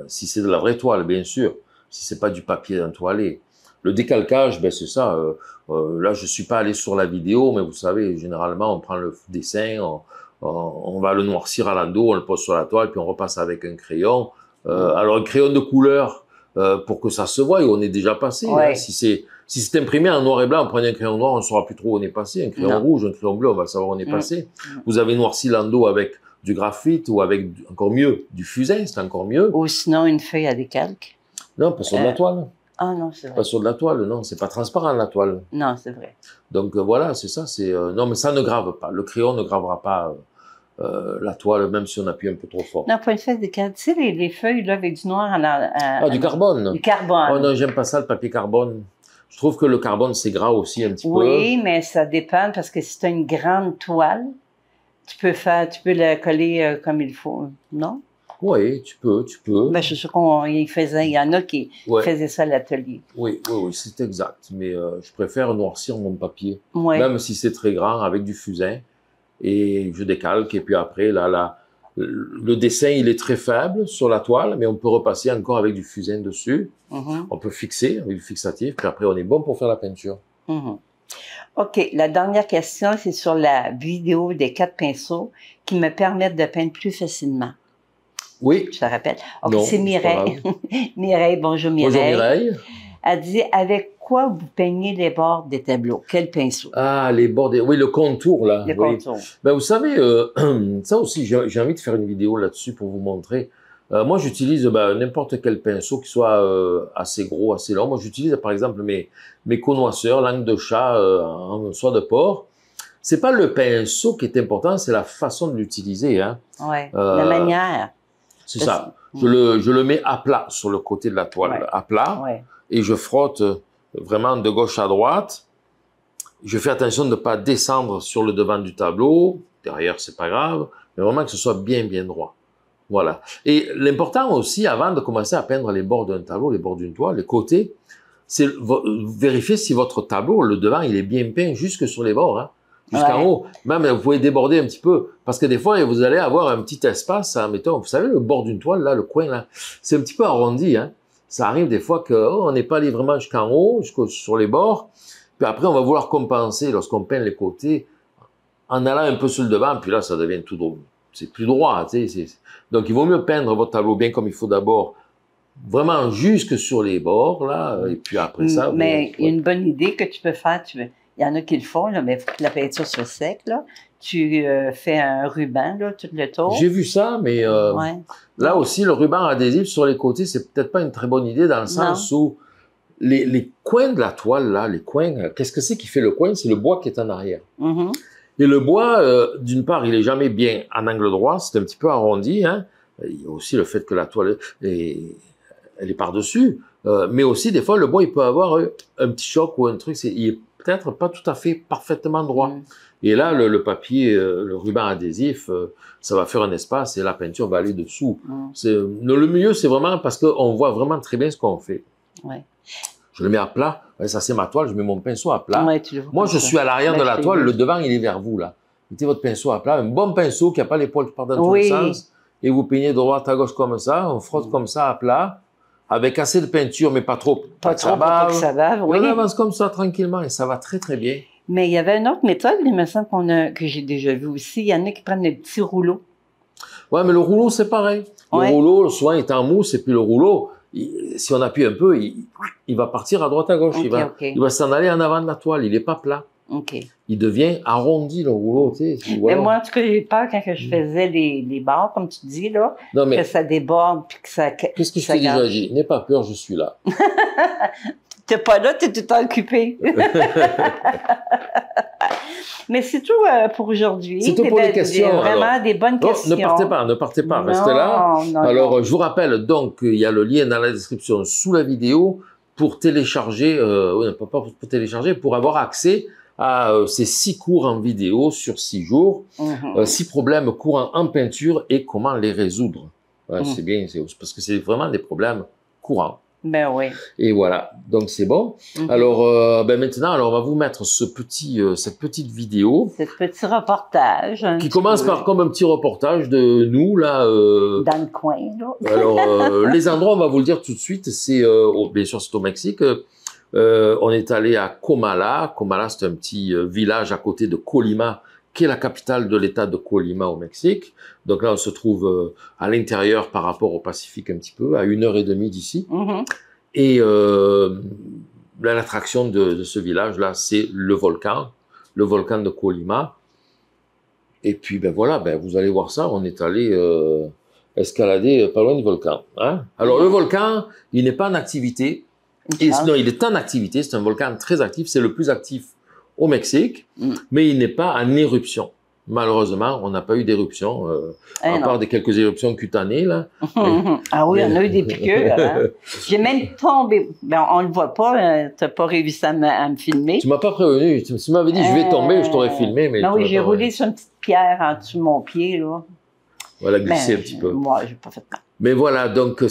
Si c'est de la vraie toile, bien sûr. Si c'est pas du papier entoilé. Le décalcage, ben c'est ça. Là, je suis pas allé sur la vidéo, mais vous savez, généralement, on prend le dessin, on va le noircir à l'endo, on le pose sur la toile, puis on repasse avec un crayon. Alors, un crayon de couleur, pour que ça se voie, on est déjà passé. Ouais. Hein. Si c'est imprimé en noir et blanc, on prend un crayon noir, on ne saura plus trop où on est passé. Un crayon rouge, un crayon bleu, on va savoir où on est passé. Vous avez noirci l'endo avec du graphite ou avec, encore mieux, du fusain, c'est encore mieux. Ou sinon une feuille à décalque. Non, pas sur de la toile. Ah non, c'est vrai. Pas sur de la toile, non, c'est pas transparent la toile. Non, c'est vrai. Donc voilà, c'est ça. Non, mais ça ne grave pas. Le crayon ne gravera pas la toile, même si on appuie un peu trop fort. Non, pas une feuille de décalque. Tu sais, les feuilles là, avec du noir du carbone. Du carbone. Oh non, j'aime pas ça, le papier carbone. Je trouve que le carbone, c'est gras aussi un petit peu. Oui, mais ça dépend parce que si tu as une grande toile, tu peux la coller comme il faut, non? Oui, tu peux. Ben, je suis sûr il y en a qui faisaient ça à l'atelier. Oui, c'est exact. Mais je préfère noircir mon papier, ouais. Même si c'est très grand, avec du fusain. Et je décalque. Et puis après, là, le dessin, il est très faible sur la toile, mais on peut repasser encore avec du fusain dessus. On peut fixer avec du fixatif. Puis après, on est bon pour faire la peinture. OK. La dernière question, c'est sur la vidéo des 4 pinceaux qui me permettent de peindre plus facilement. Oui. Je te rappelle. OK, c'est Mireille. Mireille, bonjour Mireille. Bonjour Mireille. Elle dit, avec quoi vous peignez les bords des tableaux? Quel pinceau? Ah, les bords des... Oui, le contour, là. Le contour. Ben, vous savez, ça aussi, j'ai envie de faire une vidéo là-dessus pour vous montrer. Moi, j'utilise n'importe quel pinceau qui soit assez gros, assez long. Moi, j'utilise, par exemple, mes connoisseurs, langue de chat en soie de porc. C'est pas le pinceau qui est important, c'est la façon de l'utiliser. Hein. Ouais, la manière. C'est ça. Je le mets à plat sur le côté de la toile, à plat, et je frotte vraiment de gauche à droite. Je fais attention de ne pas descendre sur le devant du tableau. Derrière, c'est pas grave, mais vraiment que ce soit bien droit. Voilà. Et l'important aussi, avant de commencer à peindre les bords d'un tableau, les bords d'une toile, les côtés, c'est vérifier si votre tableau, le devant, il est bien peint jusque sur les bords. Hein. jusqu'en Ouais. haut. Même, vous pouvez déborder un petit peu. Parce que des fois, vous allez avoir un petit espace, hein, mettons, vous savez, le bord d'une toile, là, le coin, là, c'est un petit peu arrondi, hein. Ça arrive des fois qu'on n'est pas allé vraiment jusqu'en haut, sur les bords. Puis après, on va vouloir compenser lorsqu'on peint les côtés en allant un peu sur le devant. Puis là, ça devient tout droit. C'est plus droit, tu sais. Donc, il vaut mieux peindre votre tableau bien comme il faut d'abord, vraiment jusque sur les bords, là. Et puis après ça, Mais il y a une bonne idée que tu peux faire. Il y en a qui le font, là, mais il faut que la peinture soit sec, là. Tu fais un ruban, là, tout le tour. j'ai vu ça, mais Ouais. là aussi, le ruban adhésif sur les côtés, c'est peut-être pas une très bonne idée dans le sens où les coins de la toile, là, les coins, qu'est-ce que c'est qui fait le coin? C'est le bois qui est en arrière. Mhm. Et le bois, d'une part, il est jamais bien en angle droit, c'est un petit peu arrondi, hein. Il y a aussi le fait que la toile, elle est par-dessus, mais aussi, des fois, le bois, il peut avoir un petit choc ou un truc, il est peut-être pas tout à fait parfaitement droit. Mm. Et là, le papier, le ruban adhésif, ça va faire un espace et la peinture va aller dessous. Le mieux, c'est vraiment parce qu'on voit vraiment très bien ce qu'on fait. Ouais. Je le mets à plat. Ouais, ça, c'est ma toile. Je mets mon pinceau à plat. Ouais, tu le vois Moi, comme je ça. suis à l'arrière Ben, de la je t'ai toile. vu. Le devant, il est vers vous, là. Mettez votre pinceau à plat. Un bon pinceau qui n'a pas les poils qui partent dans tous Oui. les sens. Et vous peignez de droite à gauche comme ça. On frotte comme ça à plat. Avec assez de peinture, mais pas trop. Pas que trop pour pas que ça bave, Et oui. on avance comme ça, tranquillement. Et ça va très, très bien. Mais il y avait une autre méthode, il me semble que j'ai déjà vu aussi. Il y en a qui prennent des petits rouleaux. Ouais, mais le rouleau, c'est pareil. Le Ouais. rouleau, souvent, il est en mousse. Et puis le rouleau, si on appuie un peu, il va partir à droite à gauche. Ok, Il va s'en aller en avant de la toile. Il n'est pas plat. OK. Il devient arrondi, le rouleau, tu sais. Voilà. Mais moi, en tout cas, j'ai peur quand que je faisais les barres, comme tu dis, là, Non, mais que ça déborde puis que ça. qu'est-ce que je ça t'ai déjà gâche. dit? N'aie pas peur, je suis là. T'es pas là, t'es tout le temps occupé. Mais c'est tout pour aujourd'hui. C'est tout pour les questions, Vraiment des bonnes Non, questions. ne partez pas, Non, restez là. non, Alors, non. je vous rappelle donc qu'il y a le lien dans la description sous la vidéo pour télécharger, pas pour télécharger, pour avoir accès à ces 6 cours en vidéo sur 6 jours, Mhm. 6 problèmes courants en peinture et comment les résoudre. Ouais, Mhm. c'est bien, parce que c'est vraiment des problèmes courants. Ben oui. Et voilà, donc c'est bon. Mhm. Alors, maintenant, on va vous mettre cette petite vidéo C'est ce petit reportage. un qui petit commence peu par comme un petit reportage de nous, là. dans le coin, là. Alors, les endroits, on va vous le dire tout de suite, c'est, bien sûr, c'est au Mexique. On est allé à Comala. Comala, c'est un petit village à côté de Colima, qui est la capitale de l'État de Colima au Mexique. Donc là, on se trouve à l'intérieur par rapport au Pacifique un petit peu, à 1h30 d'ici. Mhm. Et l'attraction de ce village-là, c'est le volcan de Colima. Et puis, ben voilà, ben vous allez voir ça, on est allé escalader pas loin du volcan. Hein. Alors, le volcan, il n'est pas en activité. Non, il est en activité, c'est un volcan très actif, c'est le plus actif au Mexique, mais il n'est pas en éruption. Malheureusement, on n'a pas eu d'éruption, à part des quelques éruptions cutanées, là. Ah oui, on a eu des piqûres. Hein? J'ai même tombé. Ben, on ne le voit pas, tu n'as pas réussi à me filmer. Tu m'as pas prévenu. Tu m'avais dit, je vais tomber, je t'aurais filmé. Mais ben oui, j'ai roulé sur une petite pierre en dessous de mon pied, là. Voilà, glissé un petit peu. Moi, j'ai pas fait de temps. Mais voilà, donc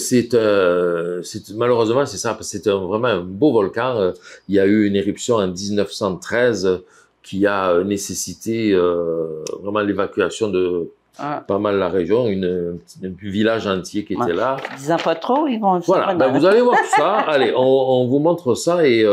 malheureusement, c'est ça, parce que c'est vraiment un beau volcan. Il y a eu une éruption en 1913 qui a nécessité vraiment l'évacuation de pas mal la région, un village entier qui était là. Disant pas trop, ils vont... Voilà, ben vous allez voir tout ça. Allez, on vous montre ça et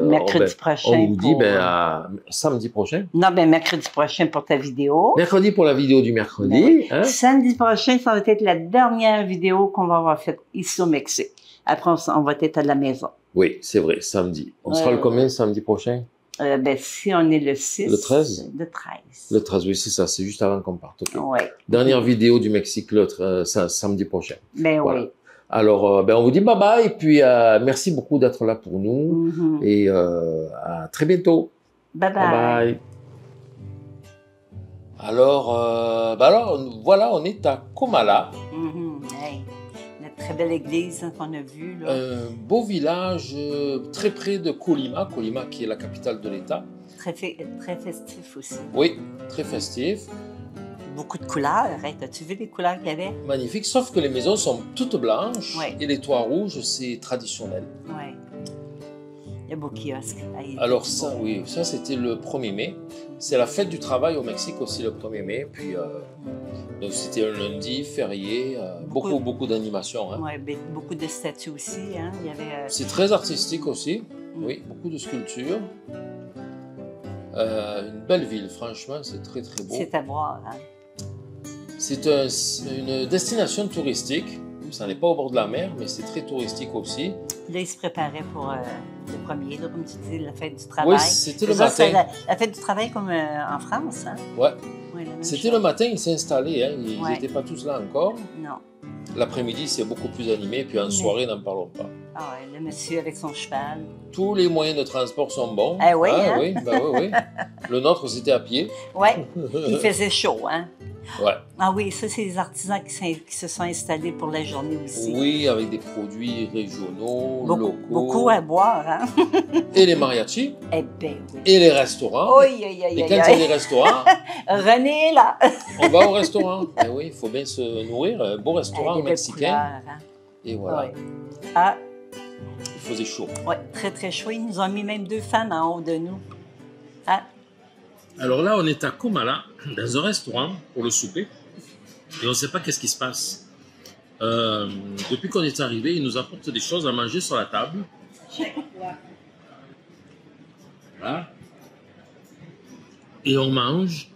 mercredi prochain. On vous dit à samedi prochain. Non, ben mercredi prochain pour ta vidéo. Mercredi pour la vidéo du mercredi. Oui. Hein? Samedi prochain, ça va être la dernière vidéo qu'on va avoir faite ici au Mexique. Après, on va être à la maison. Oui, c'est vrai, samedi. On sera le combien samedi prochain? Ben, si on est le 6. Le 13? Le 13. Le 13, oui, c'est ça. C'est juste avant qu'on parte. Okay. Ouais. Dernière vidéo du Mexique samedi prochain. Ben voilà. oui. Alors, on vous dit bye-bye. Et puis, merci beaucoup d'être là pour nous. Et à très bientôt. Bye-bye. Bye-bye. Alors, voilà, on est à Comala. Hey. Très belle église qu'on a vue. Là. Un beau village très près de Colima. Colima qui est la capitale de l'État. Très festif aussi. Oui, très festif. Beaucoup de couleurs. Hey, as-tu vu les couleurs qu'il y avait? Magnifique, sauf que les maisons sont toutes blanches ouais. et les toits rouges, c'est traditionnel. Ouais. Le beau kiosque. Alors ça, oui, ça c'était le 1er mai. C'est la fête du travail au Mexique aussi le 1er mai. Puis, donc c'était un lundi férié, beaucoup d'animations. Hein. Oui, beaucoup de statues aussi. Hein. Il y avait, C'est très artistique aussi, oui, beaucoup de sculptures. Une belle ville, franchement, c'est très très beau. C'est à voir. Hein. C'est une destination touristique. Ça n'est pas au bord de la mer, mais c'est très touristique aussi. Là, ils se préparaient pour le 1er, là, comme tu dis, la fête du travail. Oui, c'était le matin. La fête du travail comme en France. Hein? Ouais. Ouais, c'était le matin, ils s'installaient. Hein. Ils n'étaient pas tous là encore. Non. L'après-midi, c'est beaucoup plus animé. Puis en soirée, n'en parlons pas. Ah ouais, le monsieur avec son cheval. Tous les moyens de transport sont bons. Ah oui, ah, hein? Oui, oui. Le nôtre, c'était à pied. Oui, il faisait chaud, hein? Ouais. Ah oui, ça, c'est les artisans qui se sont installés pour la journée aussi. Oui, avec des produits régionaux, locaux. Beaucoup à boire, hein? Et les mariachis. Eh bien, oui. Et les restaurants. Et quand il y a des restaurants, René est là. On va au restaurant. Eh oui, il faut bien se nourrir. Un beau restaurant mexicain. Couleurs, hein? Et voilà. Oui. Ah. Il faisait chaud. Oui, très, très chaud. Ils nous ont mis même 2 fans en haut de nous. Ah. Alors là, on est à Comala, dans un restaurant pour le souper. Et on ne sait pas qu'est-ce qui se passe. Depuis qu'on est arrivé, ils nous apportent des choses à manger sur la table. Voilà. Et on mange.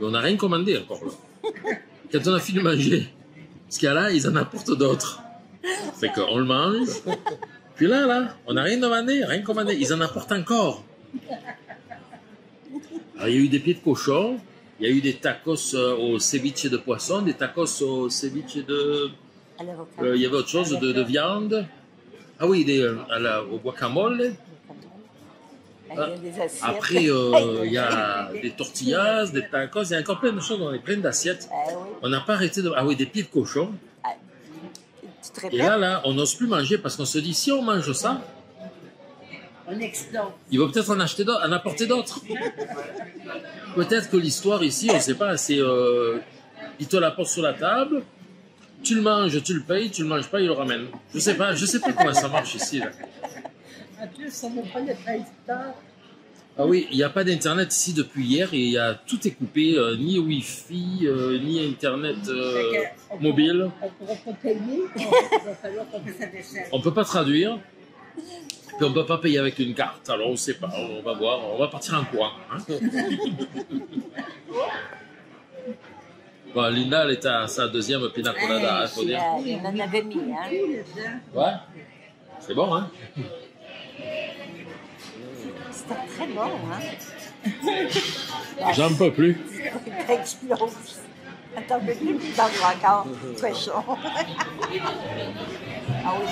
Et on n'a rien commandé encore là. Quand on a fini de manger, ce qu'il y a là, ils en apportent d'autres. Fait qu'on le mange. Puis là, on n'a rien demandé, rien commandé. Ils en apportent encore. Alors, il y a eu des pieds de cochon, il y a eu des tacos au ceviche de poisson, des tacos au ceviche de... il y avait autre chose de viande. Ah oui, au guacamole. Après, il y a des tortillas, des tacos, il y a encore plein de choses, on est plein d'assiettes. On n'a pas arrêté de... Ah oui, des pieds de cochon. Et là, on n'ose plus manger parce qu'on se dit, si on mange ça, on explose. Il va peut-être en apporter d'autres. Peut-être que l'histoire ici, on ne sait pas, c'est il te l'apporte sur la table, tu le manges, tu le payes, tu le manges pas, il le ramène. Je sais pas comment ça marche ici. Là. En plus, on n'a pas de traducteur. Ah oui, il n'y a pas d'internet ici depuis hier et tout est coupé, ni Wi-Fi, ni internet mobile. On ne pourra pas payer, il va falloir qu'on fasse sa vaisselle. On ne peut pas traduire. Puis on ne peut pas payer avec une carte, alors on ne sait pas, on va voir, on va partir en courant. Hein. Bon, Linda, elle est à sa 2e pina colada, il faut dire. On en avait mis, hein. Ouais, c'est bon, hein. C'était très bon, hein. J'en peux plus. Ça explose. Attends, mais plus dans encore, très chaud. Ah oui,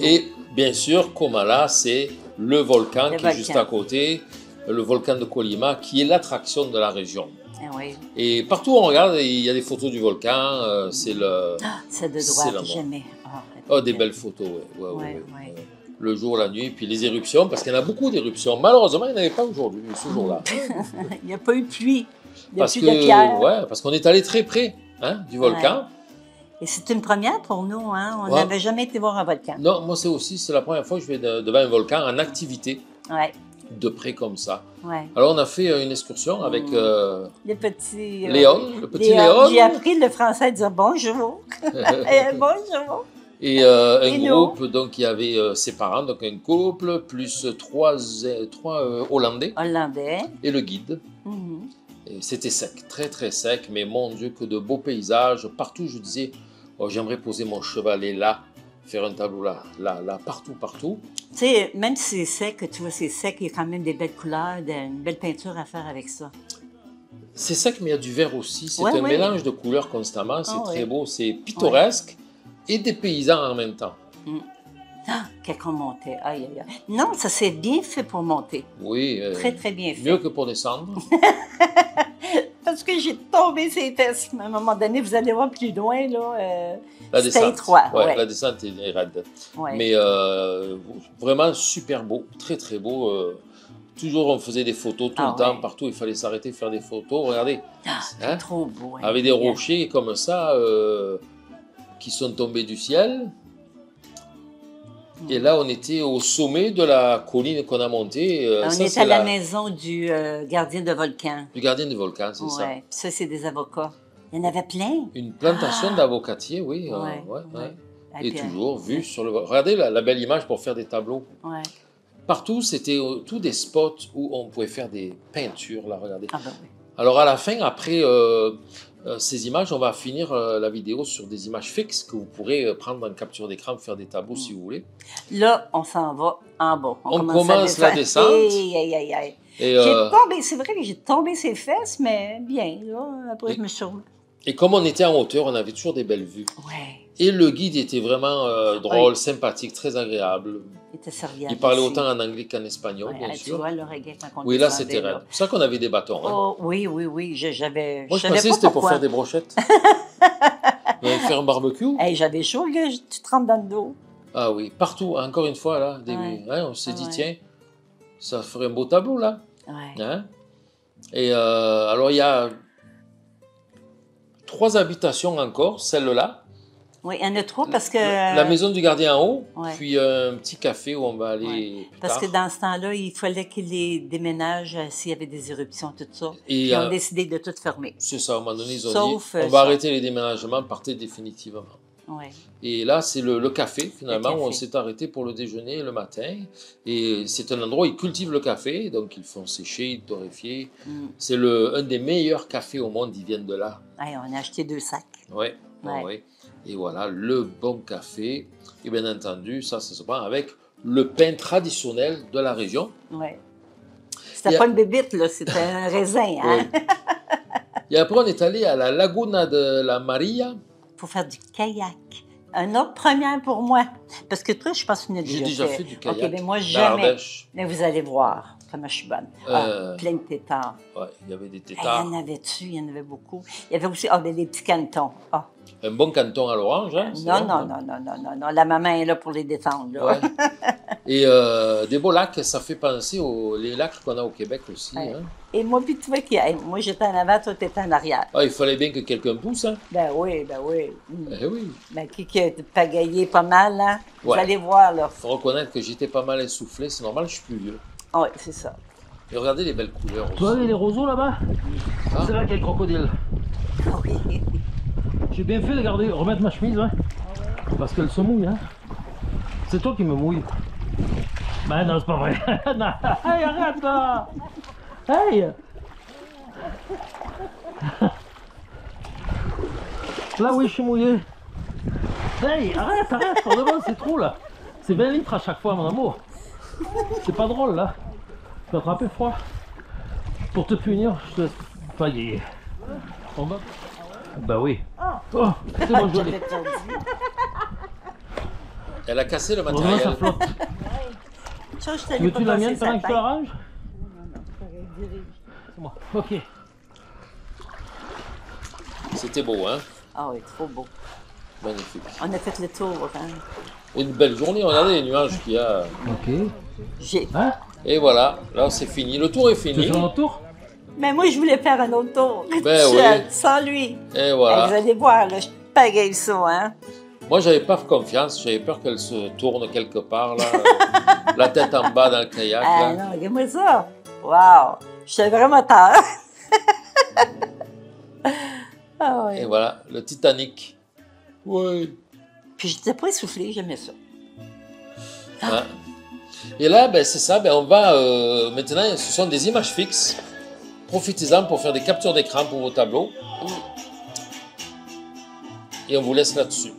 Et bien sûr, Comala, c'est le volcan qui est juste à côté, le volcan de Colima, qui est l'attraction de la région. Oui. Et partout où on regarde, il y a des photos du volcan, c'est le... c'est de droite, jamais. Des belles photos, oui. Le jour, la nuit, puis les éruptions, parce qu'il y en a beaucoup d'éruptions. Malheureusement, il n'y en avait pas aujourd'hui, ce jour-là. Il n'y a pas eu de pluie, il n'y a plus de pierre. Ouais, parce qu'on est allé très près du volcan. Ouais. Et c'est une première pour nous, hein? On n'avait jamais été voir un volcan. Non, moi c'est la première fois que je vais devant un volcan en activité. Ouais. De près comme ça. Ouais. Alors on a fait une excursion avec le petit Léon. Le petit Léon. J'ai appris le français à dire bonjour. Bonjour. Et un groupe, donc il y avait ses parents, donc un couple, plus trois Hollandais. Et le guide. C'était sec, très très sec, mais mon Dieu, que de beaux paysages. Partout, je disais, oh, j'aimerais poser mon chevalet là, faire un tableau là, partout. Tu sais, même si c'est sec, tu vois, c'est sec, il y a quand même des belles couleurs, une belle peinture à faire avec ça. C'est sec, mais il y a du vert aussi. C'est un mélange de couleurs constamment. C'est très beau, c'est pittoresque. et des paysans en même temps. Ah, qu'on montait. Aïe, aïe, aïe. Non, ça s'est bien fait pour monter. Oui. Très, très bien fait. Mieux que pour descendre. Parce que j'ai tombé ses fesses. À un moment donné, vous allez voir plus loin, là. La c'était descente. étroit. Ouais, Ouais. la descente est raide. Ouais. Mais vraiment super beau, très très beau. Toujours on faisait des photos tout le temps, partout il fallait s'arrêter faire des photos. Regardez, c'est trop beau. Hein, avec des rochers comme ça qui sont tombés du ciel. Et là, on était au sommet de la colline qu'on a montée. On est à la maison du gardien de volcan. Du gardien de volcan, c'est ça. Oui, ça, c'est des avocats. Il y en avait plein. Une plantation d'avocatiers, oui. Ouais. Et toujours vu sur le... Regardez la belle image pour faire des tableaux. Ouais. Partout, c'était tous des spots où on pouvait faire des peintures, là, regardez. Ah ben oui. Alors, à la fin, après ces images, on va finir la vidéo sur des images fixes que vous pourrez prendre en capture d'écran, faire des tableaux si vous voulez. Là, on s'en va en bas. On commence la descente. Aïe. Et, c'est vrai que j'ai tombé ses fesses, mais bien, là. Après, je me suis... Et comme on était en hauteur, on avait toujours des belles vues. Ouais. Et le guide était vraiment drôle, sympathique, très agréable. Il était serviable. Il parlait autant en anglais qu'en espagnol, bien sûr. Tu vois, le reggae, quand on oui, là, c'était raide. C'est pour ça qu'on avait des bâtons. Hein. Oh, oui. J'avais... Moi, je pensais que c'était pour faire des brochettes. Vous allez faire un barbecue. Hey, j'avais chaud que tu te rentres dans le dos. Ah oui, partout, encore une fois, là. On s'est dit, tiens, ça ferait un beau tableau, là. Ouais. Hein? Et alors, il y a 3 habitations encore, celle-là. Oui, il y en a 3 parce que... La maison du gardien en haut, puis un petit café où on va aller plus parce tard. que dans ce temps-là, il fallait qu'ils les déménagent s'il y avait des éruptions, tout ça. Et ils ont décidé de tout fermer. C'est ça, à un moment donné, ils ont dit, on va ça. arrêter les déménagements, partez définitivement. Ouais. Et là, c'est le café, finalement, où on s'est arrêté pour le déjeuner le matin. Et c'est un endroit où ils cultivent le café, donc ils font sécher, ils torréfier. C'est un des meilleurs cafés au monde, ils viennent de là. Ouais, on a acheté 2 sacs. Oui. Et voilà, le bon café. Et bien entendu, ça se prend avec le pain traditionnel de la région. Oui. C'était pas une bébite, là, c'était un raisin. Hein? Oui. Et après, on est allé à la Laguna de la Maria. Pour faire du kayak. Un autre première pour moi. Parce que toi, je pense que tu n'as déjà fait. J'ai déjà fait du kayak. OK, mais moi, jamais. Mais vous allez voir comment je suis bonne. Plein de tétards. Oui, il y avait des tétards. Il y en avait-tu? Il y en avait beaucoup. Il y avait aussi des petits cantons. Un bon canton à l'orange, hein? Non. La maman est là pour les défendre. Là. Ouais. Et des beaux lacs, ça fait penser aux lacs qu'on a au Québec aussi. Ouais. Hein? Et moi, puis toi, moi j'étais en avant, toi, t'étais en arrière. Ah, il fallait bien que quelqu'un pousse, hein? Ben oui. Eh oui. Ben, qui a pagayé pas mal, hein? Vous allez voir, là. Il faut reconnaître que j'étais pas mal essoufflé, c'est normal, je suis plus vieux. Oui, c'est ça. Et regardez les belles couleurs aussi. Tu vois les roseaux là-bas? C'est là qu'il y a le crocodile. Oui. J'ai bien fait de remettre ma chemise, hein? Parce qu'elle se mouille, hein? C'est toi qui me mouille. Ben non, c'est pas vrai. Non. Hey, arrête là! Hey! Là, oui, je suis mouillé. Hey, arrête, pour de bon, c'est trop là. C'est 20 litres à chaque fois, mon amour. C'est pas drôle là. Tu vas attraper froid. Pour te punir, je te laisse pas y. En bas. Bah oui. Oh, c'est bon, je l'ai. Elle a cassé le matériel. Ça flotte. Veux-tu la mienne pendant que je te la range? Non, c'est moi. Ok. C'était beau, hein? Ah oui, trop beau. Magnifique. On a fait le tour, hein? Une belle journée, regardez les nuages qu'il y a. Ok. Hein? Et voilà, là c'est fini. Le tour est fini. Tu fais un autre tour? Mais moi, je voulais faire un autre tour. Ben oui. Sans lui. Et voilà. Vous allez voir, là, je pagaille ça, hein? Moi, j'avais pas confiance. J'avais peur qu'elle se tourne quelque part, là. La tête en bas dans le kayak. Ah non, regarde-moi ça. Wow. J'étais vraiment tard. Ah oui. Et voilà, le Titanic. Oui. Puis je n'étais pas essoufflée, j'aimais ça. Ah. Et là, ben, c'est ça. Ben, on va maintenant, ce sont des images fixes. Profitez-en pour faire des captures d'écran pour vos tableaux. Et on vous laisse là-dessus.